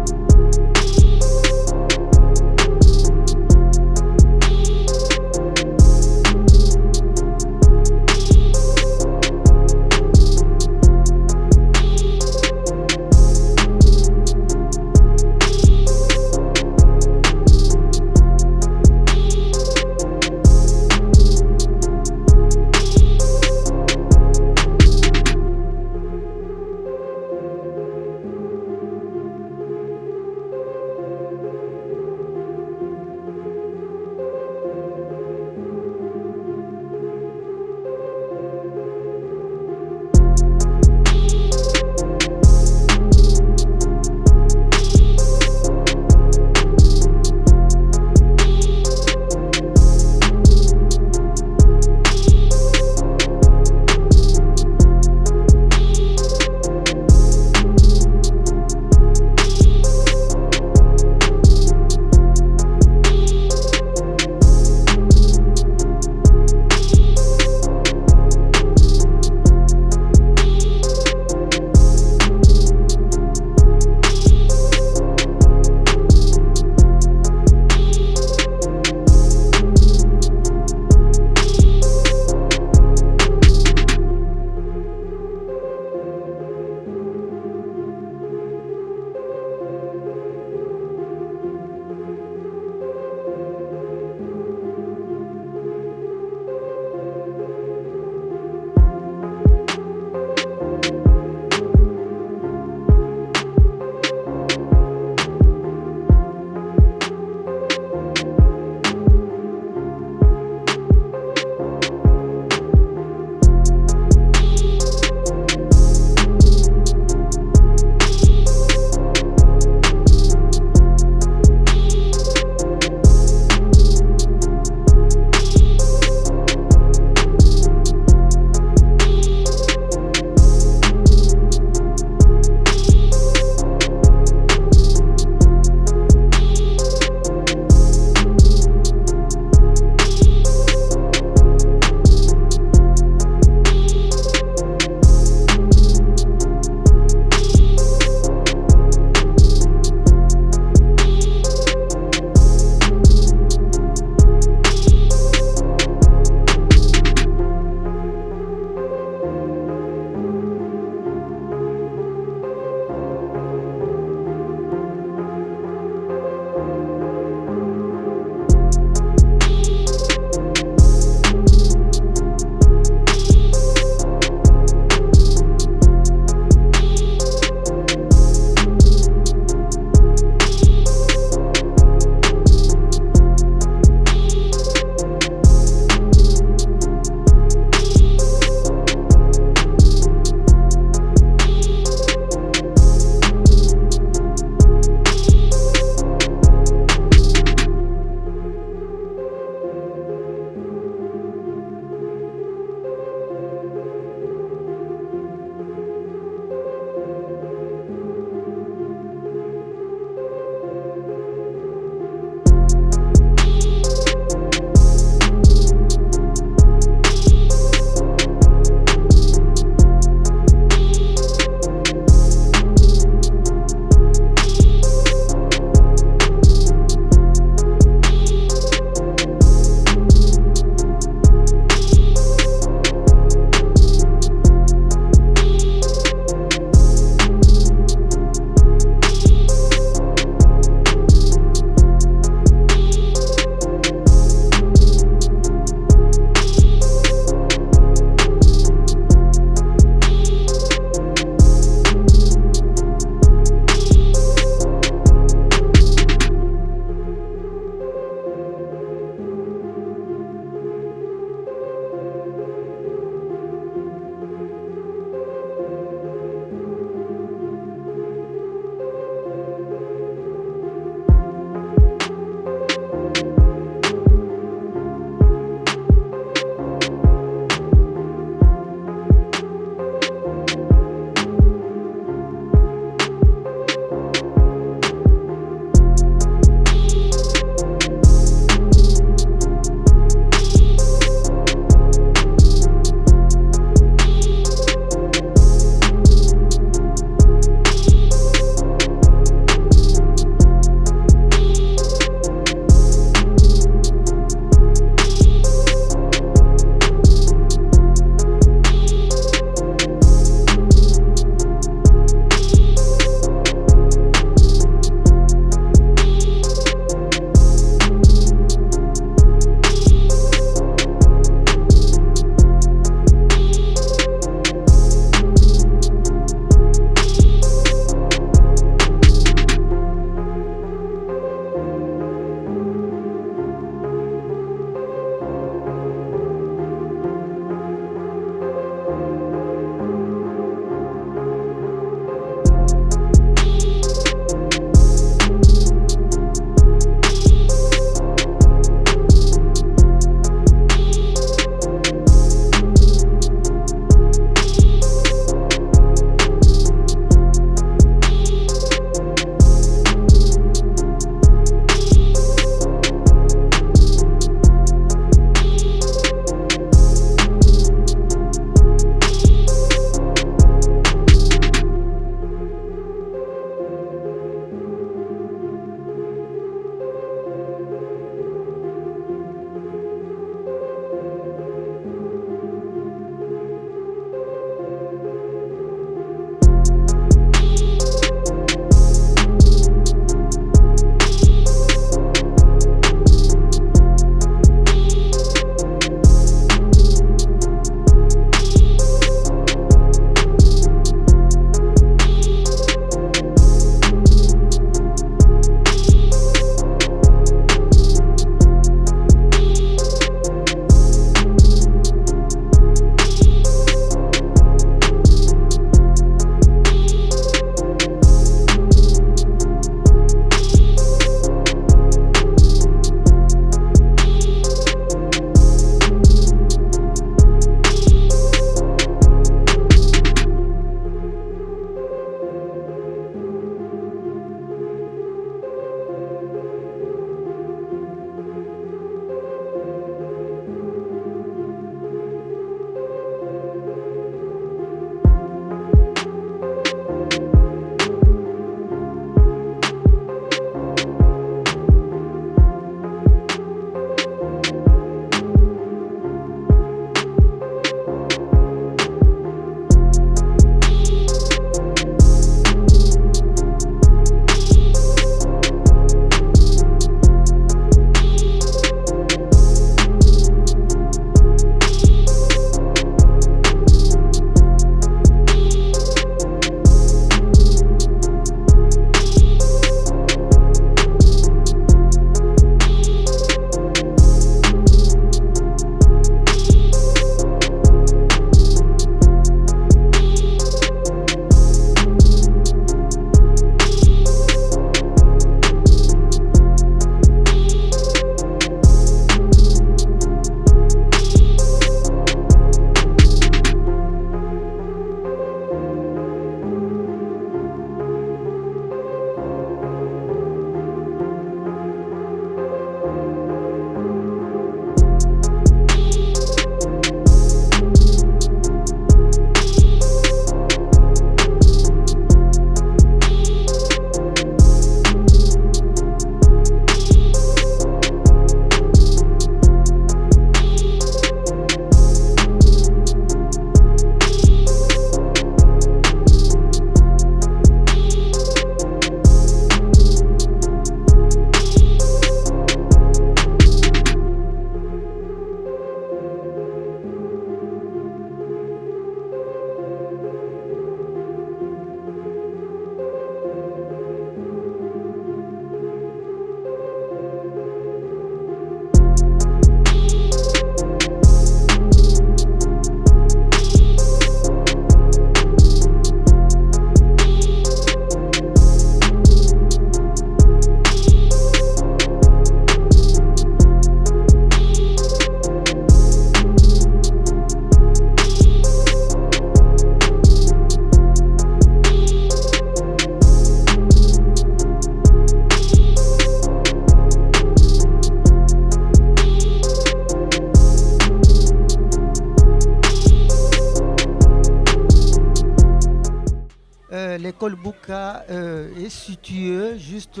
S7: l'école Bouka est située juste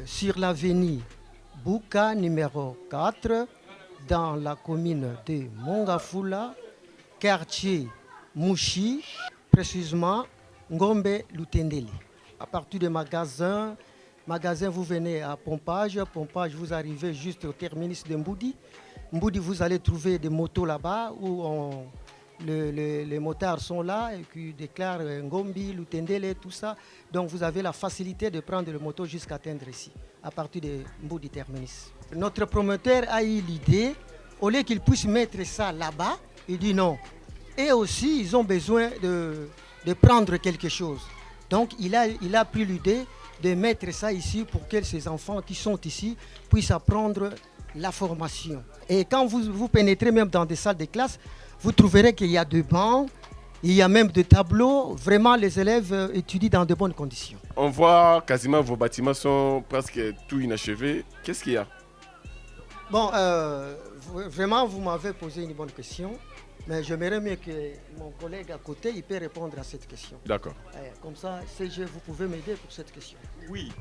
S7: sur l'avenue Bouka numéro 4 dans la commune de Mongafula, quartier Mouchi, précisément Ngombe Lutendeli. À partir de magasin, vous venez à Pompage, vous arrivez juste au terminus de Mboudi. Mboudi, vous allez trouver des motos là-bas où les motards sont là et qui déclarent Ngombi, Lutendele, tout ça. Donc vous avez la facilité de prendre le moto jusqu'à atteindre ici, à partir de Mboudi terminus. Notre promoteur a eu l'idée, au lieu qu'il puisse mettre ça là-bas, il dit non. Et aussi, ils ont besoin de prendre quelque chose. Donc il a pris l'idée de mettre ça ici pour que ces enfants qui sont ici puissent apprendre la formation. Et quand vous pénétrez même dans des salles de classe, vous trouverez qu'il y a des bancs, il y a même des tableaux. Vraiment, les élèves étudient dans de bonnes conditions.
S2: On voit quasiment vos bâtiments sont presque tout inachevés. Qu'est-ce qu'il y a?
S7: Bon, vraiment, vous m'avez posé une bonne question. Mais j'aimerais mieux que mon collègue à côté il peut répondre à cette question.
S2: D'accord.
S7: Comme ça, vous pouvez m'aider pour cette question.
S4: Oui.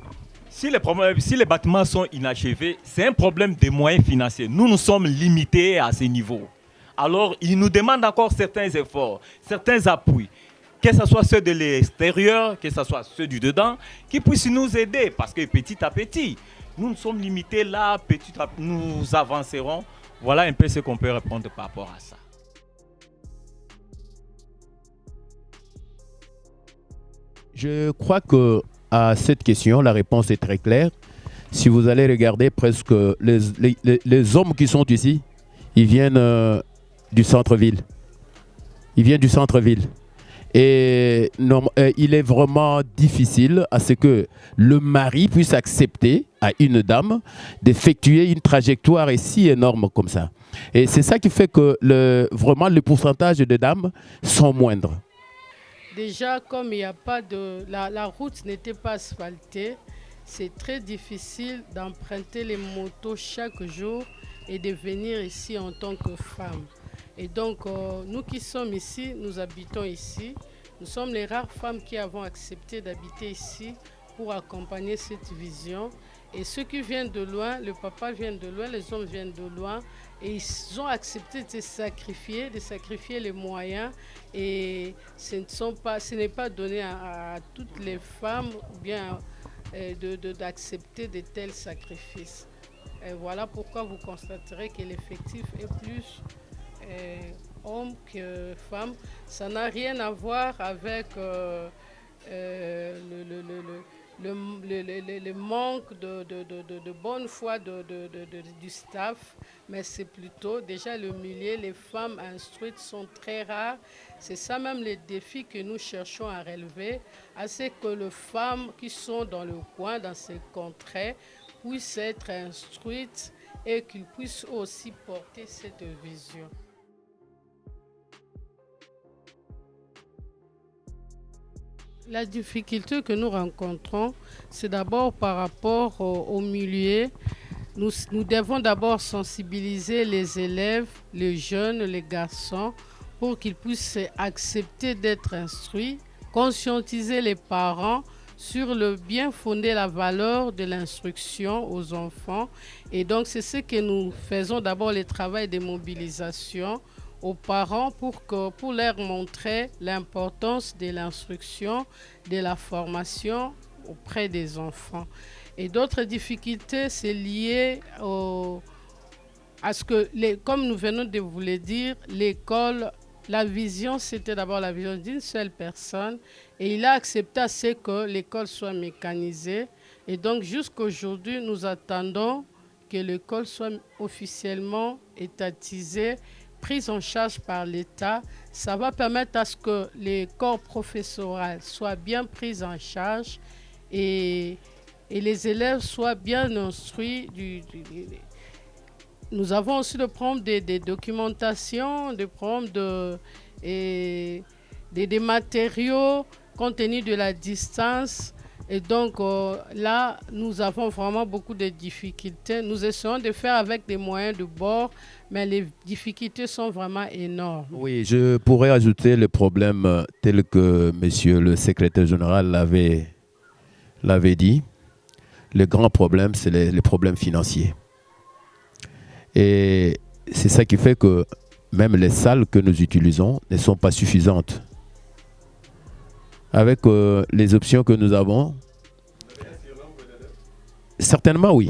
S4: Si les bâtiments sont inachevés, c'est un problème de moyens financiers. Nous sommes limités à ce niveau. Alors, ils nous demandent encore certains efforts, certains appuis, que ce soit ceux de l'extérieur, que ce soit ceux du dedans, qui puissent nous aider. Parce que petit à petit, nous sommes limités là, petit à petit, nous avancerons. Voilà un peu ce qu'on peut répondre par rapport à ça.
S9: Je crois que à cette question, la réponse est très claire. Si vous allez regarder presque les hommes qui sont ici, ils viennent du centre-ville. Ils viennent du centre-ville. Et il est vraiment difficile à ce que le mari puisse accepter à une dame d'effectuer une trajectoire si énorme comme ça. Et c'est ça qui fait que vraiment le pourcentage de dames sont moindres.
S1: Déjà, comme il n'y a pas de... La route n'était pas asphaltée, c'est très difficile d'emprunter les motos chaque jour et de venir ici en tant que femme. Et donc, nous qui sommes ici, nous habitons ici. Nous sommes les rares femmes qui avons accepté d'habiter ici pour accompagner cette vision. Et ceux qui viennent de loin, le papa vient de loin, les hommes viennent de loin. Et ils ont accepté de sacrifier les moyens. Et ce n'est pas donné à toutes les femmes bien d'accepter de tels sacrifices. Et voilà pourquoi vous constaterez que l'effectif est plus hommes que femmes. Ça n'a rien à voir avec le manque de bonne foi du staff, mais c'est plutôt déjà le milieu, les femmes instruites sont très rares. C'est ça même les défis que nous cherchons à relever, à ce que les femmes qui sont dans le coin, dans ces contrées, puissent être instruites et qu'ils puissent aussi porter cette vision. La difficulté que nous rencontrons, c'est d'abord par rapport au milieu. Nous devons d'abord sensibiliser les élèves, les jeunes, les garçons, pour qu'ils puissent accepter d'être instruits, conscientiser les parents sur le bien fondé, la valeur de l'instruction aux enfants. Et donc, c'est ce que nous faisons d'abord, le travail de mobilisation aux parents pour leur montrer l'importance de l'instruction, de la formation auprès des enfants. Et d'autres difficultés, c'est lié à ce que, comme nous venons de vous le dire, l'école, la vision, c'était d'abord la vision d'une seule personne. Et il a accepté à ce que l'école soit mécanisée. Et donc, jusqu'à aujourd'hui, nous attendons que l'école soit officiellement étatisée, prise en charge par l'État. Ça va permettre à ce que les corps professoraux soient bien pris en charge et les élèves soient bien instruits. Nous avons aussi le problème des documentations, des problèmes des matériaux compte tenu de la distance. Et donc là, nous avons vraiment beaucoup de difficultés. Nous essayons de faire avec des moyens de bord, mais les difficultés sont vraiment énormes.
S9: Oui, je pourrais ajouter le problème tel que monsieur le secrétaire général l'avait dit. Le grand problème, c'est les problèmes financiers. Et c'est ça qui fait que même les salles que nous utilisons ne sont pas suffisantes. Avec les options que nous avons, certainement oui.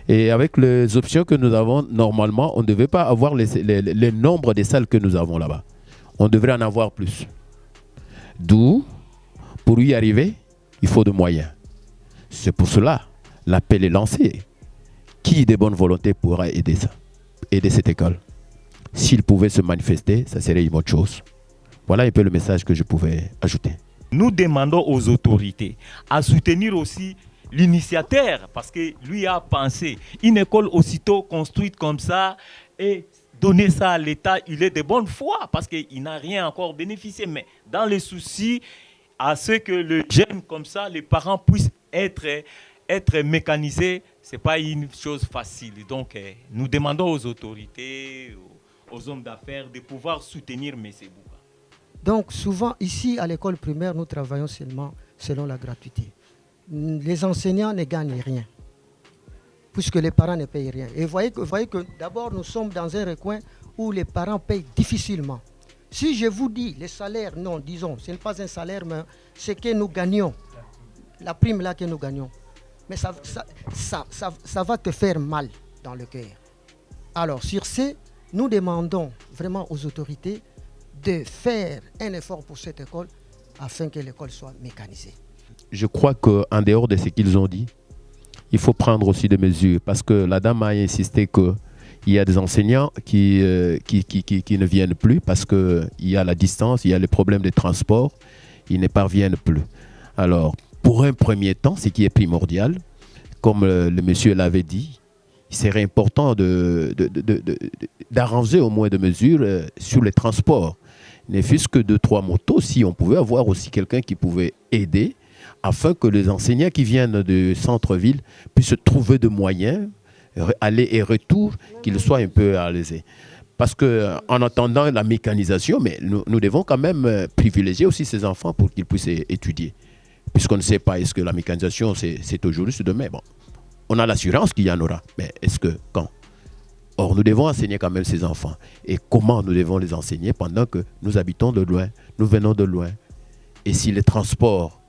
S9: Et avec les options que nous avons, normalement, on ne devait pas avoir le nombre de salles que nous avons là-bas. On devrait en avoir plus. D'où, pour y arriver, il faut de moyens. C'est pour cela, l'appel est lancé. Qui de bonne volonté pourra aider cette école? S'il pouvait se manifester, ça serait une autre chose. Voilà un peu le message que je pouvais ajouter.
S4: Nous demandons aux autorités à soutenir aussi l'initiateur, parce que lui a pensé une école aussitôt construite comme ça et donner ça à l'État, il est de bonne foi parce qu'il n'a rien encore bénéficié. Mais dans les soucis, à ce que le jeune comme ça, les parents puissent être mécanisés, ce n'est pas une chose facile. Donc nous demandons aux autorités, aux hommes d'affaires de pouvoir soutenir M. Bouba.
S7: Donc souvent ici à l'école primaire, nous travaillons seulement selon la gratuité. Les enseignants ne gagnent rien, puisque les parents ne payent rien. Et vous voyez que d'abord, nous sommes dans un recoin où les parents payent difficilement. Si je vous dis les salaires, non, disons, ce n'est pas un salaire, mais ce que nous gagnons, la prime là que nous gagnons, mais ça va te faire mal dans le cœur. Alors, sur ce, nous demandons vraiment aux autorités de faire un effort pour cette école afin que l'école soit mécanisée.
S9: Je crois qu'en dehors de ce qu'ils ont dit, il faut prendre aussi des mesures parce que la dame a insisté qu'il y a des enseignants qui ne viennent plus parce qu'il y a la distance, il y a les problèmes de transport, ils ne parviennent plus. Alors, pour un premier temps, ce qui est primordial, comme le monsieur l'avait dit, il serait important d'arranger au moins des mesures sur les transports. Ne fût-ce que 2-3 motos, si on pouvait avoir aussi quelqu'un qui pouvait aider afin que les enseignants qui viennent du centre-ville puissent trouver des moyens, aller et retour, qu'ils soient un peu alésés. Parce qu'en attendant la mécanisation, mais nous devons quand même privilégier aussi ces enfants pour qu'ils puissent étudier. Puisqu'on ne sait pas, est-ce que la mécanisation, c'est aujourd'hui, c'est demain. Bon, on a l'assurance qu'il y en aura, mais est-ce que quand? Or, nous devons enseigner quand même ces enfants. Et comment nous devons les enseigner pendant que nous habitons de loin, nous venons de loin. Et si les transports,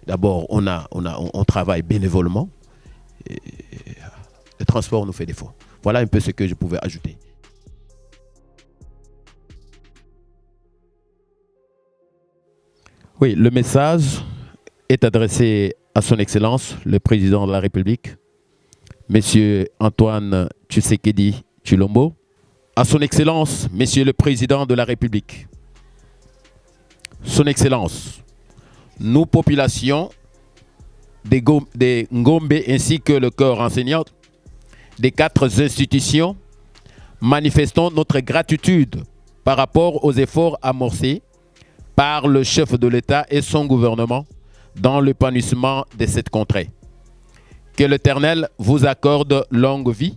S9: d'abord, on travaille bénévolement, et le transport nous fait défaut. Voilà un peu ce que je pouvais ajouter. Oui, le message est adressé à son Excellence, le Président de la République, Monsieur Antoine Tshisekedi Tshilombo, à son Excellence, Monsieur le Président de la République. Son Excellence, nous, populations des Ngombe ainsi que le corps enseignant des 4 institutions, manifestons notre gratitude par rapport aux efforts amorcés par le chef de l'État et son gouvernement dans l'épanouissement de cette contrée. Que l'Éternel vous accorde longue vie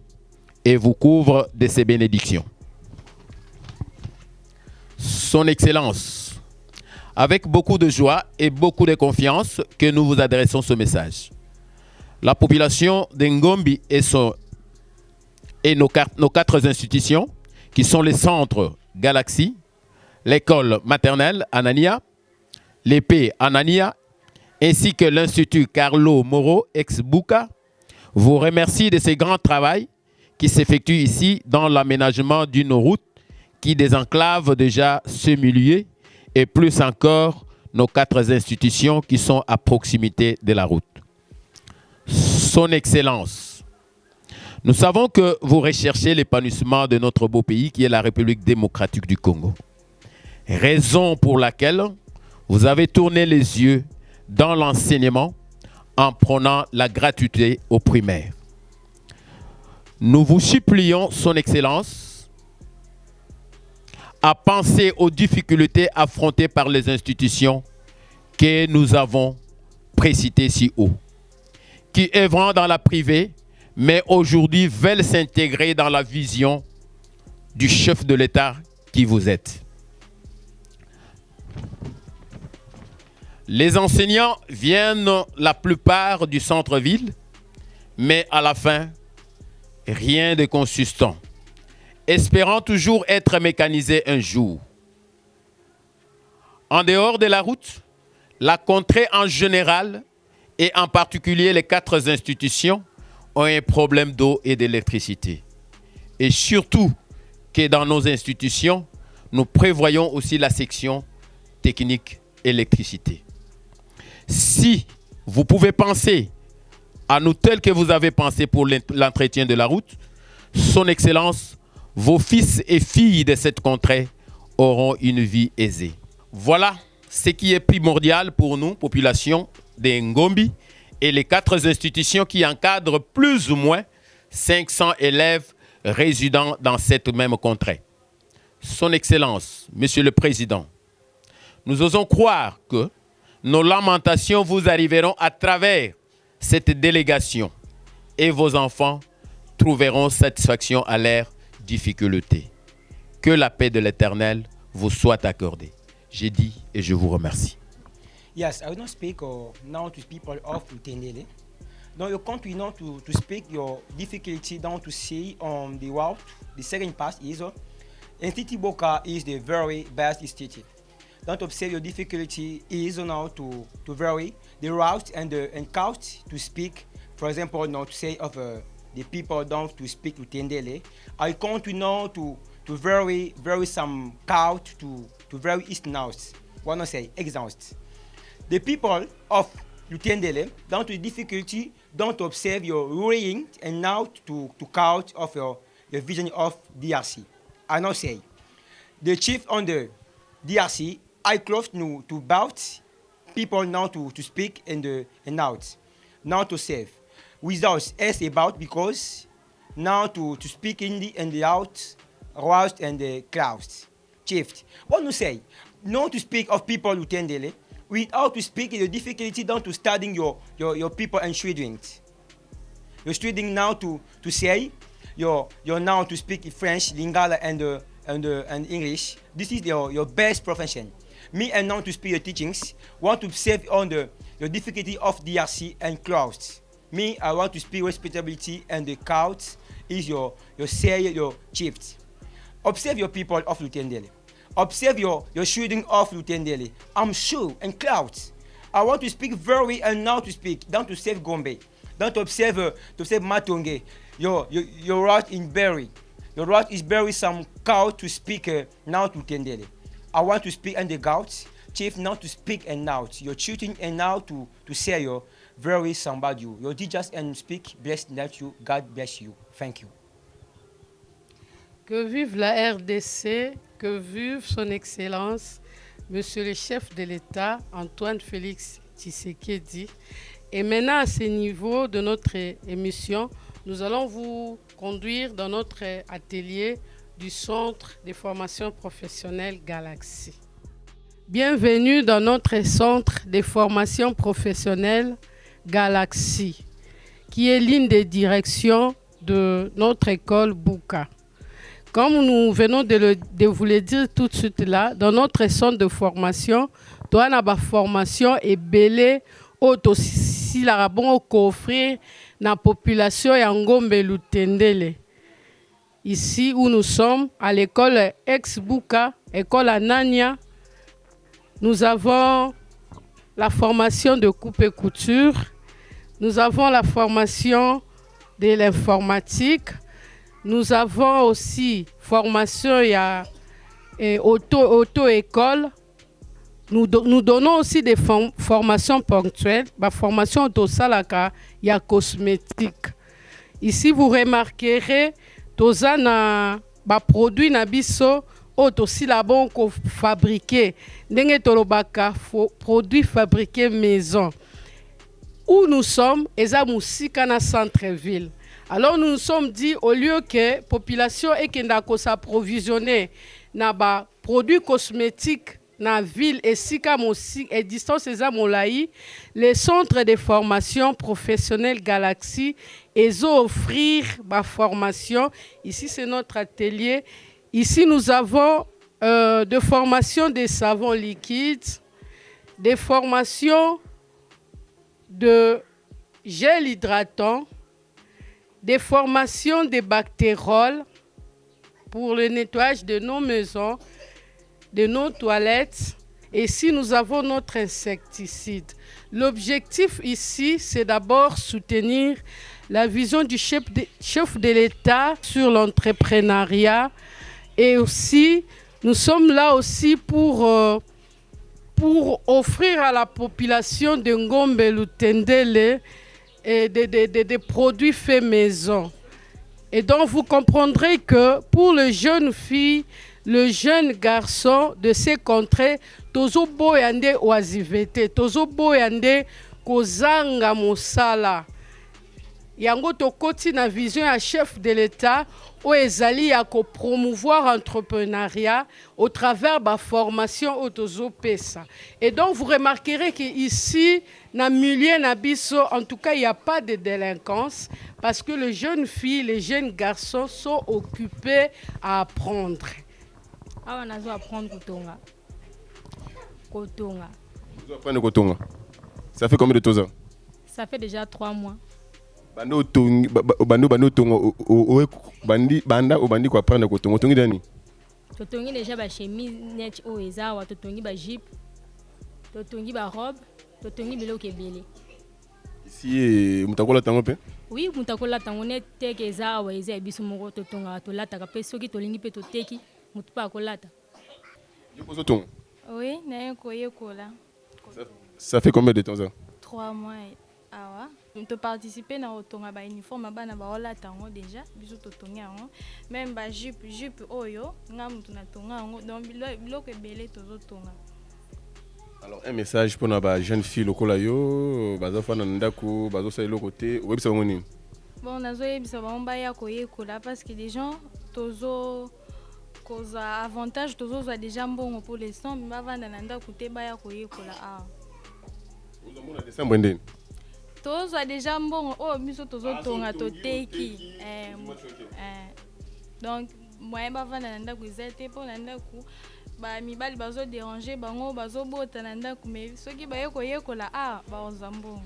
S9: et vous couvre de ses bénédictions. Son Excellence, avec beaucoup de joie et beaucoup de confiance que nous vous adressons ce message. La population de Ngombe et nos 4 institutions, qui sont les centres Galaxy, l'école maternelle Anania, l'épée Anania, ainsi que l'Institut Carlo Moro ex-Buka, vous remercie de ce grand travail qui s'effectue ici dans l'aménagement d'une route qui désenclave déjà ce milieu et plus encore nos 4 institutions qui sont à proximité de la route. Son Excellence, nous savons que vous recherchez l'épanouissement de notre beau pays qui est la République démocratique du Congo. Raison pour laquelle vous avez tourné les yeux dans l'enseignement en prônant la gratuité aux primaires. Nous vous supplions, Son Excellence, à penser aux difficultés affrontées par les institutions que nous avons précitées si haut, qui œuvrant dans la privée mais aujourd'hui veulent s'intégrer dans la vision du chef de l'État qui vous êtes. Les enseignants viennent la plupart du centre-ville, mais à la fin, rien de consistant, espérant toujours être mécanisés un jour. En dehors de la route, la contrée en général, et en particulier les 4 institutions, ont un problème d'eau et d'électricité. Et surtout que dans nos institutions, nous prévoyons aussi la section technique électricité. Si vous pouvez penser à nous tel que vous avez pensé pour l'entretien de la route, Son Excellence, vos fils et filles de cette contrée auront une vie aisée. Voilà ce qui est primordial pour nous, population de Ngombi, et les 4 institutions qui encadrent plus ou moins 500 élèves résidant dans cette même contrée. Son Excellence, Monsieur le Président, nous osons croire que nos lamentations vous arriveront à travers cette délégation et vos enfants trouveront satisfaction à leurs difficultés. Que la paix de l'Éternel vous soit accordée. J'ai dit et je vous remercie.
S10: Yes, I will not speak now to people of Tendele. Now you continue to speak your difficulty down to see on the route. The second part is Institut Boka is the very best institute. Don't observe your difficulty is now to vary the route and count to speak. For example, now to say of the people don't to speak to Tendele. I continue to vary some count to vary east now. Wanna say exhaust. The people of Tendele don't to difficulty don't observe your reading and now to count of your vision of DRC. I now say the chief on the DRC I close to bout people now to speak and out now to save without as about because now to speak in the out roused and the clouds chief what to say not to speak of people who Tendele without to speak the difficulty down to studying your people and students. You're studying now to say you're now to speak French, Lingala and English. This is your best profession. Me and now to speak your teachings, want to save on your difficulty of DRC and clouds. Me, I want to speak respectability and the couch is your chief. Observe your people of Tendele. Observe your shooting of Tendele. I'm sure and clouds. I want to speak very and now to speak. Down to save Gombe. Down to observe Matonge. Your route in Berry. Your route is Berry some cow to speak now to Tendele. I want to speak and the gouts. Chief now to speak and now. You're shooting and now to say your very somebody. Your teachers and speak. Bless you. God bless you. Thank you.
S1: Que vive la RDC, que vive son Excellence, Monsieur le chef de l'État, Antoine Félix Tshisekedi. Et maintenant, à ce niveau de notre émission, nous allons vous conduire dans notre atelier du Centre de formation professionnelle Galaxy. Bienvenue dans notre Centre de formation professionnelle Galaxy, qui est l'une des directions de notre école Buka. Comme nous venons de vous le dire tout de suite là, dans notre centre de formation, nous avons une formation et belé aussi la bon offrir la population ya Ngombe Lutendele. Ici où nous sommes, à l'école ex-Buka, école Anania, nous avons la formation de coupe et couture, nous avons la formation de l'informatique, nous avons aussi formation auto-école. Nous donnons aussi des formations ponctuelles, la formation auto-salaka, il y a cosmétique. Ici, vous remarquerez, tous les produits nabiso, aussi la bon fabriqué, produits fabriqués maison. Où nous sommes, Ezamousika centre-ville. Alors nous nous sommes dit, au lieu que la population ait s'approvisionner dans des produits cosmétiques na ville esika mosi et distance eza molai, les centres de formation professionnelle Galaxy offrir ma formation. Ici c'est notre atelier. Ici nous avons de formation des savons liquides, des formations de gel hydratant, des formations de bactéroles pour le nettoyage de nos maisons, de nos toilettes. Et ici, nous avons notre insecticide. L'objectif ici, c'est d'abord soutenir la vision du chef de l'État sur l'entrepreneuriat. Et aussi, nous sommes là aussi pour offrir à la population de Ngombe Lutendele des produits faits maison. Et donc, vous comprendrez que pour les jeunes filles, le jeune garçon de ces contrées, tozo boyande oisivete, tozo boyande kozanga mosala. Yango tokoti na vision à chef de l'État où ezali à promouvoir l'entrepreneuriat au travers de la formation au tozo pesa. Et donc vous remarquerez qu'ici, dans le milieu nabiso, en tout cas, il n'y a pas de délinquance parce que les jeunes filles, les jeunes garçons sont occupés à apprendre.
S3: Ah, on a besoin d'apprendre Kotonga. Kotonga.
S2: Vous apprenez Kotonga. Ça fait combien de temps?
S3: Ça fait déjà 3 mois.
S2: Banda obandi ko apprendre Kotonga. Tongi dani?
S3: Totongi déjà ba chemise net o ezawa, totongi ba jupe, totongi ba robe, totongi biloko ebele.
S2: Ici mutakola tango pe?
S3: Oui, mutakola tango net teke ezawa eza biso moko totonga tolata ka pe soki tolingi pe toteki mutu pa kolata.
S2: Yoko tongo?
S3: Oui, na koyekola.
S2: Ça fait combien de temps ça?
S3: 3 mois. Ah ouais. Tu participer dans le ba uniforme ba na ba ola tango déjà biso totonga ngo même ba jupe oyo ngam tu na tonga ngo donc biloko ebele tozo tonga.
S2: Alors un message pour na jeune fille lokola yo bazo fana ndako bazo sa eloko te webisa ngo nini?
S3: Bon nazo yebisa ba mba ya koyekola parce que les gens tozo cause avantage tozo za déjà mbongo pour l'instant mais ba vanda na ndako te ba ya koyekola ah.
S2: Vous avez décembre ndeni?
S3: Tozo a déjà mbongo oh biso tozo tonga toteki donc moi ba vanda na ndako ezete po na ndako ba mibali bazo déranger bango bazo bota na ndako mais soki ba yekola ah ba ozambo.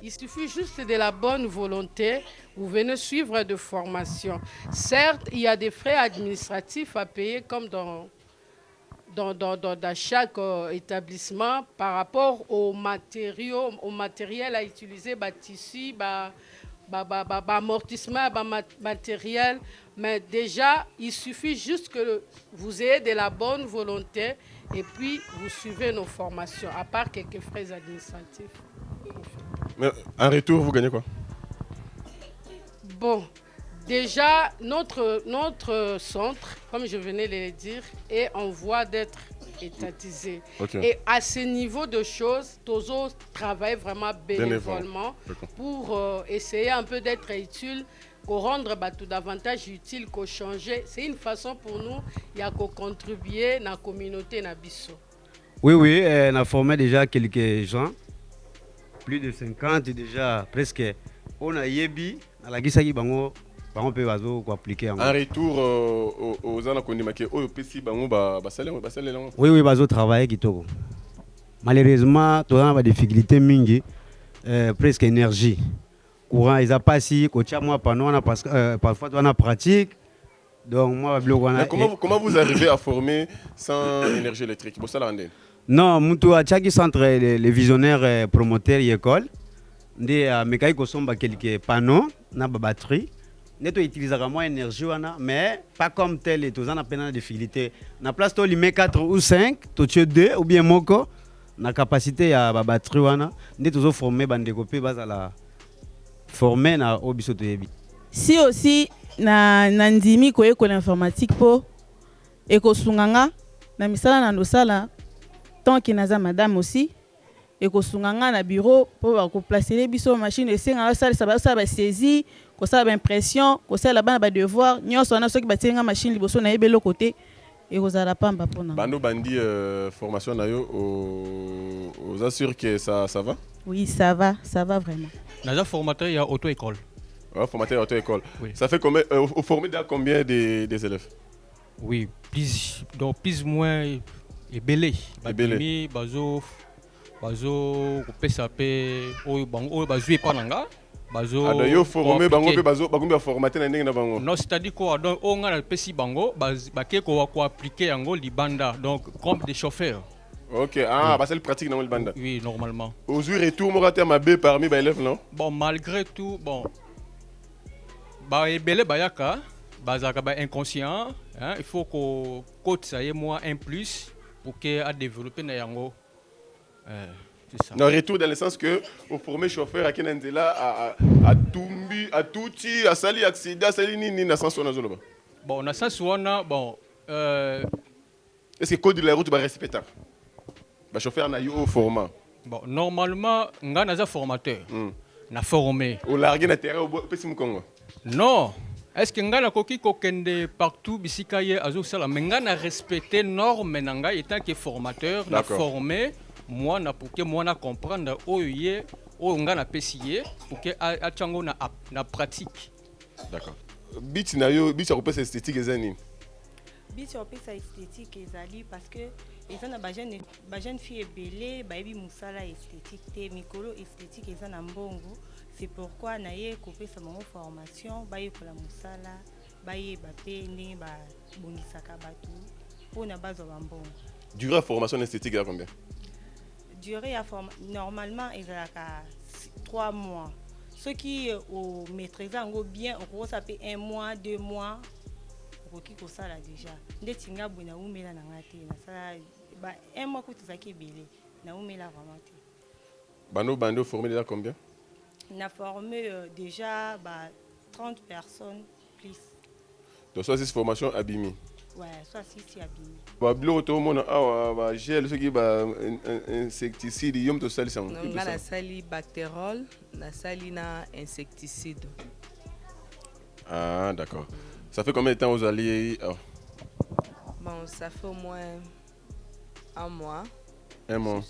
S1: Il suffit juste de la bonne volonté, vous venez suivre de formation. Certes, il y a des frais administratifs à payer comme dans chaque établissement par rapport aux matériaux, au matériel à utiliser, tissu, amortissement, matériel. Mais déjà, il suffit juste que vous ayez de la bonne volonté et puis vous suivez nos formations, à part quelques frais administratifs.
S2: Mais en retour, vous gagnez quoi?
S1: Bon. Déjà, notre centre, comme je venais de le dire, est en voie d'être étatisé. Okay. Et à ce niveau de choses, Tozo travaille vraiment bénévolement pour essayer un peu d'être utile, pour rendre tout davantage utile, pour changer. C'est une façon pour nous de contribuer à la communauté Nabiso.
S11: Oui, on a formé déjà quelques gens, plus de 50 déjà, presque. On a Yebi, à la Gisagi Bango. En
S2: retour aux gens qui ont
S11: oui, bazo travailler kitoko. Malheureusement, tu as des difficultés mingi, presque énergie. Courant, ils a pas si, moi parce que parfois tu as pratique. Donc moi
S2: comment vous arrivez à former sans énergie électrique?
S11: Non, mutu a chaque centre les visionnaires promoteurs école. Ndé mekai ko somba quelques panneaux na batterie. Nous utilisons moins d'énergie, mais pas comme tel et tout ça, on a peine de difficulté. Na place to limé 4 ou 5, to tu 2 ou bien moko, na capacité à la batterie wana, nous toujours formé bande copé base à la former na obiso to yebi.
S12: Si aussi na ndimi ko école informatique po et ko sunganga na misala na ndosala tant que naza madame aussi et ko sunganga na bureau pour ko placer les biso machine et senga ça ba saisie ko ça ba impression ko ça là bas ba devoir nyoso na soki ba tenga machine liboso na yebelo côté ekozala pamba mpona
S2: bando bandi formation na yo aux assure que ça va.
S12: Oui, ça va vraiment.
S13: Naza formateur il y a auto-école.
S2: Formateur auto-école. Oui. Ça fait combien au formé dans combien des élèves?
S13: Oui, plus ou moins ebele. Babimi bazo kopesa pe oyo bango bazui pananga.
S2: Bazo yo formé bango pe bazo bakombi formater na ndenge na bango.
S13: Non, c'est-à-dire quoi donc on nga pesi bango bake ko appliquer yango libanda donc comme des chauffeurs.
S2: Ok, c'est le pratique dans le banda.
S13: Oui, normalement.
S2: Aux retour mo raté ma B parmi les élèves non?
S13: Bon, malgré tout, bon ba ebele bayaka bazaka ba inconscient, hein, il faut que côté ça y moi un plus pour que a développer na yango. C'est ça.
S2: Non, retour dans le sens que au former chauffeur à Kenandela à Tumbi, à Touti, à Sali accident, à Sali ni na sens on zoloba.
S13: Bon, na sens on bon
S2: est-ce que code de la route va respecter? Ba chauffeur na yo au format.
S13: Bon, normalement nga naza formateur. Na formé.
S2: Au larguer na terrain au pesi mukongo.
S13: Non. Est-ce que nga na koki kokende partout bisika ye azo sala mais nga na respecter normes nanga étant que formateur na formé moi na pour que moi na comprendre oye o nga na pesiye pour que a chango na pratique.
S2: D'accord. Bit na yo bit ko pesa esthétique ezani.
S14: Bit ko pesa esthétique ezali parce que eza na ba jeune fille ebele ba yebi musala esthétique te mikolo esthétique eza na mbongo. C'est pourquoi naye kopesa mongo formation ba yekola musala ba yeba pe ndenge ba bongisaka batu pona bazo ba mbongo.
S2: Durée de formation esthétique à combien?
S14: Durée à normalement il y a 3 mois. Ceux qui au maîtrise en bien on ça peut 1 mois, 2 mois pour qui ko sala déjà. Ndetinga buna umela na ngati na sala ba 1 mois ko tuzaki belé na umela vraiment.
S2: Bando formé déjà combien?
S14: On a formé déjà 30 personnes plus.
S2: Donc ça c'est formation Abimi.
S14: Ouais, soit si Abimi.
S2: Ba bilo to mona ba gel ce qui ba insecticide yom to sali sang.
S15: On a la sali bactérol, la sali na insecticide.
S2: Ah d'accord. Ça fait combien de temps vous allez
S15: Bon, ça fait au moins 1 mois.
S2: 1 mois.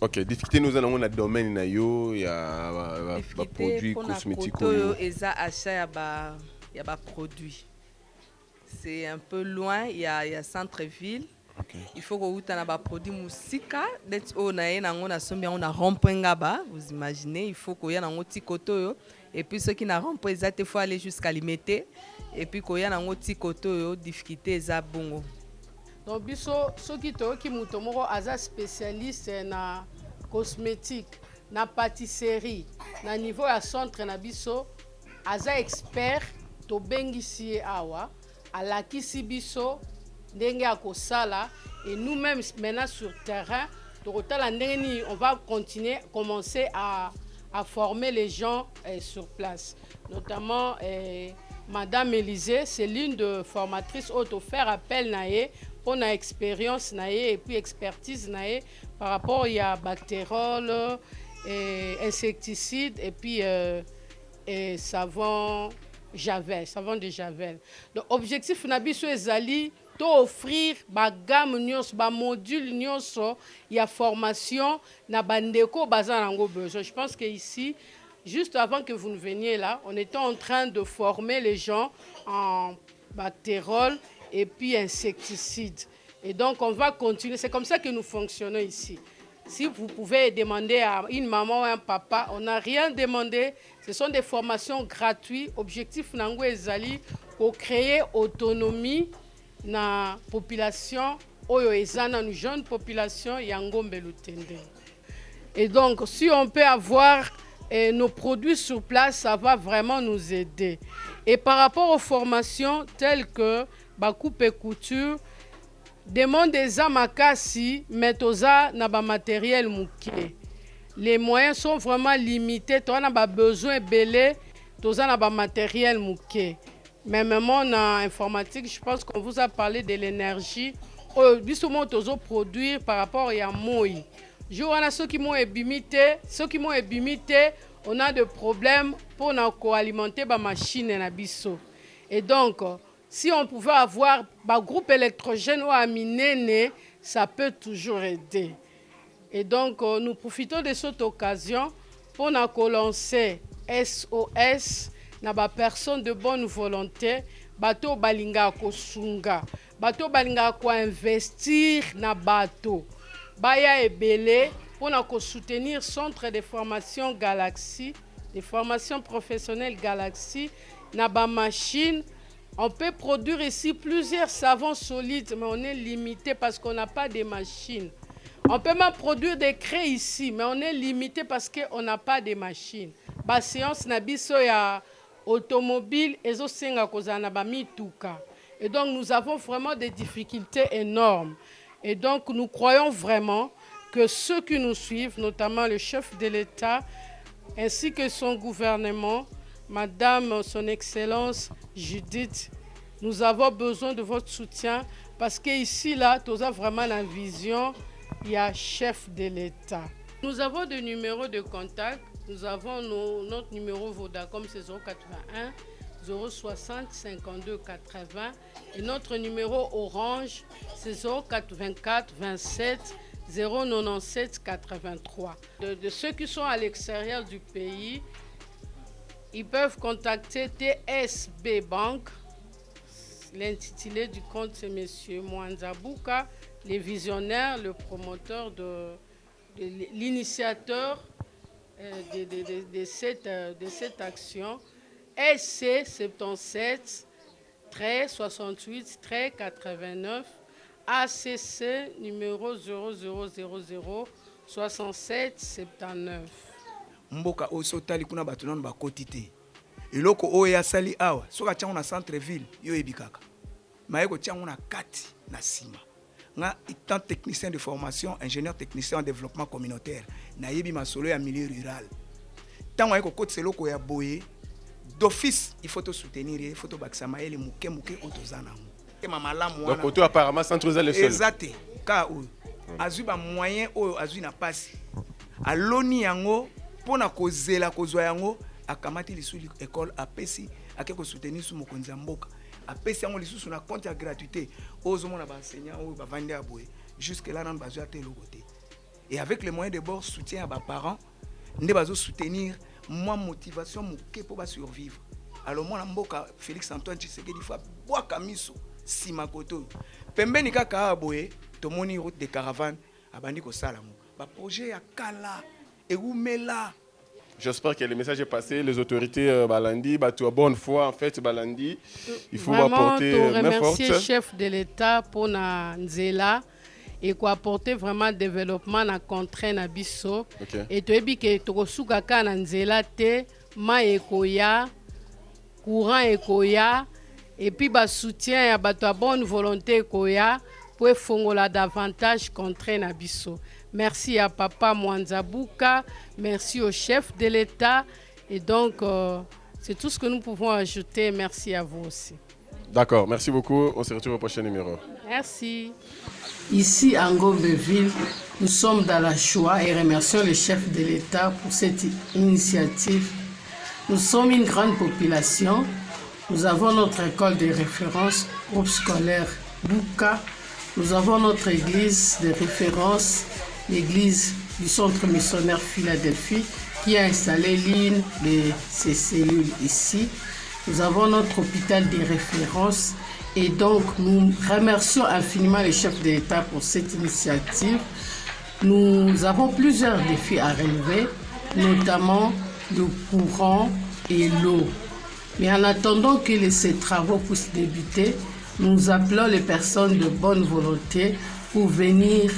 S2: Ok, difficulté nous allons dans le domaine na yo ya ba produits cosmétiques
S15: yo eza achat ya ba produits. C'est un peu loin, il y a centre-ville. Okay. Il faut que vous ayez des produits musika, d'être on a rompengaba, vous imaginez, il faut qu'il y ait un petit coteau et puis ceux qui n'a rompé il faut aller jusqu'à limiter et puis qu'il y ait un petit coteau difficulté za bongo.
S1: Donc biso ceux qui mutomoko aza spécialiste na cosmétique, na pâtisserie, na niveau ya centre na biso aza expert to bengisi awa alakisi biso ndenge ya kosala et nous-mêmes maintenant sur terrain on va commencer à former les gens sur place, notamment Madame Élisée, c'est l'une de formatrices auto faire appel naé pour na expérience naé et puis expertise naé par rapport il y a bactérol insecticide et puis savon de javel. Donc objectif nabiso ezali to offrir ba gamme nyonso ba module nyonso ya formation na bandeko bazanango besoin. Je pense que ici juste avant que vous ne veniez là, on était en train de former les gens en bactérol et puis insecticide. Et donc on va continuer, c'est comme ça que nous fonctionnons ici. Si vous pouvez demander à une maman ou un papa, on n'a rien demandé. Ce sont des formations gratuites. Objectif nango ezali pour créer autonomie na population oyo ezana une jeune population yangombe lutende. Et donc si on peut avoir nos produits sur place, ça va vraiment nous aider. Et par rapport aux formations telles que coupe et couture, demande des amakasi, metoza na ba matériel mouké. Les moyens sont vraiment limités. Tu as besoin belé, tu as ba matériel mouké. Même en informatique, je pense qu'on vous a parlé de l'énergie. Justement, tu as produire par rapport à moi. Je vois ceux qui m'ont ébimité, on a des problèmes pour alimenter ma machine na biso. Et donc Si on pouvait avoir un groupe électrogène ou un minéné, ça peut toujours aider. Et donc, nous profitons de cette occasion pour lancer SOS na ba personne de bonne volonté, bato balinga ko sunga, bato balinga ko investir na bato. Baya ebele pour soutenir centre de formation Galaxy, de formation professionnelle Galaxy, na ba machine. On peut produire ici plusieurs savons solides, mais on est limité parce qu'on n'a pas de machines. On peut même produire des craies ici, mais on est limité parce qu'on n'a pas de machines. La séance nabiso ya automobile et et donc nous avons vraiment des difficultés énormes. Et donc nous croyons vraiment que ceux qui nous suivent, notamment le chef de l'État ainsi que son gouvernement, Madame son Excellence Judith, nous avons besoin de votre soutien parce qu'ici là, tu as vraiment la vision. Il y a chef de l'État. Nous avons des numéros de contact. Nous avons notre numéro Vodacom, c'est 081 060 52 80. Et notre numéro Orange, c'est 084 27 097 83. De ceux qui sont à l'extérieur du pays, ils peuvent contacter TSB Bank. L'intitulé du compte, c'est M. Mwanzabouka, le visionnaire, le promoteur, l'initiateur de cette action. SC 77 68 89 ACC numéro 0000 67 79.
S5: Mboka osotali kuna batunano bakotite. Eloko oyo asali awa soka tiango na centre ville yo ebikaka. Maeko tiango na kati na sima. Nga étant technicien de formation, ingénieur technicien en développement communautaire, na yebi masolo ya milieu rural. Tango ayeko kote seloko ya boye, d'office il faut te soutenir, il faut te bakisa maele muke otozana. Et mamalamu wana.
S2: Donc apparemment centraliser les sols.
S5: Exact. Ka oyo azwi ba moyen oyo azwi na pasi. Aloni yango pona kozela kozwa yango akamati lisuli école apesi akeko soutenir su mokonza mboka. Apesi yango lisusu na compte ya gratuité ozomona ba enseignant oyo ba vande aboye jusque là nan bazwa te lokote. Et avec les moyens de bord soutien à ba parents nde bazo soutenir moi motivation muke pour ba survivre. Alors moi na mboka Félix Antoine Tshisekedi fa boa kamiso simakoto. Pembeni kaka aboye tomoni route de caravane abandi ko salamu. Ba projet ya kala et oumela.
S2: J'espère que le message est passé. Les autorités Balandi, tu as bonne foi en fait Balandi. Il faut apporter main forte.
S1: Remercier le chef de l'État pour na nzela et quoi apporter vraiment développement na contre na biso. Et tu ebi que to suka ka na nzela te ma ekoya courant ekoya et puis ba soutien ya bato a bonne volonté ekoya pour fongola davantage contre na biso. Merci à Papa Mwanzabouka, merci au chef de l'État. Et donc, c'est tout ce que nous pouvons ajouter. Merci à vous aussi.
S2: D'accord, merci beaucoup. On se retrouve au prochain numéro.
S1: Merci. Ici, à Ngobeville, nous sommes dans la joie et remercions le chef de l'État pour cette initiative. Nous sommes une grande population. Nous avons notre école de référence, groupe scolaire Bouka. Nous avons notre église de référence, l'église du centre missionnaire Philadelphie, qui a installé l'une de ses cellules ici. Nous avons notre hôpital de référence et donc nous remercions infiniment le chef de l'État pour cette initiative. Nous avons plusieurs défis à relever, notamment le courant et l'eau. Mais en attendant que ces travaux puissent débuter, nous appelons les personnes de bonne volonté pour venir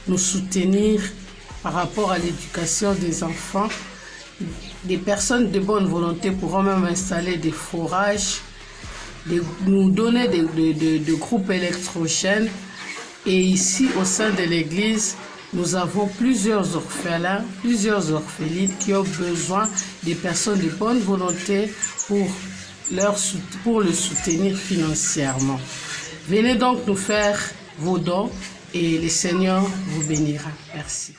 S1: nous soutenir par rapport à l'éducation des enfants. Des personnes de bonne volonté pourront même installer des forages, nous donner des groupes électrogènes. Et ici, au sein de l'église, nous avons plusieurs orphelins, plusieurs orphelines qui ont besoin des personnes de bonne volonté pour le soutenir financièrement. Venez donc nous faire vos dons et le Seigneur vous bénira. Merci.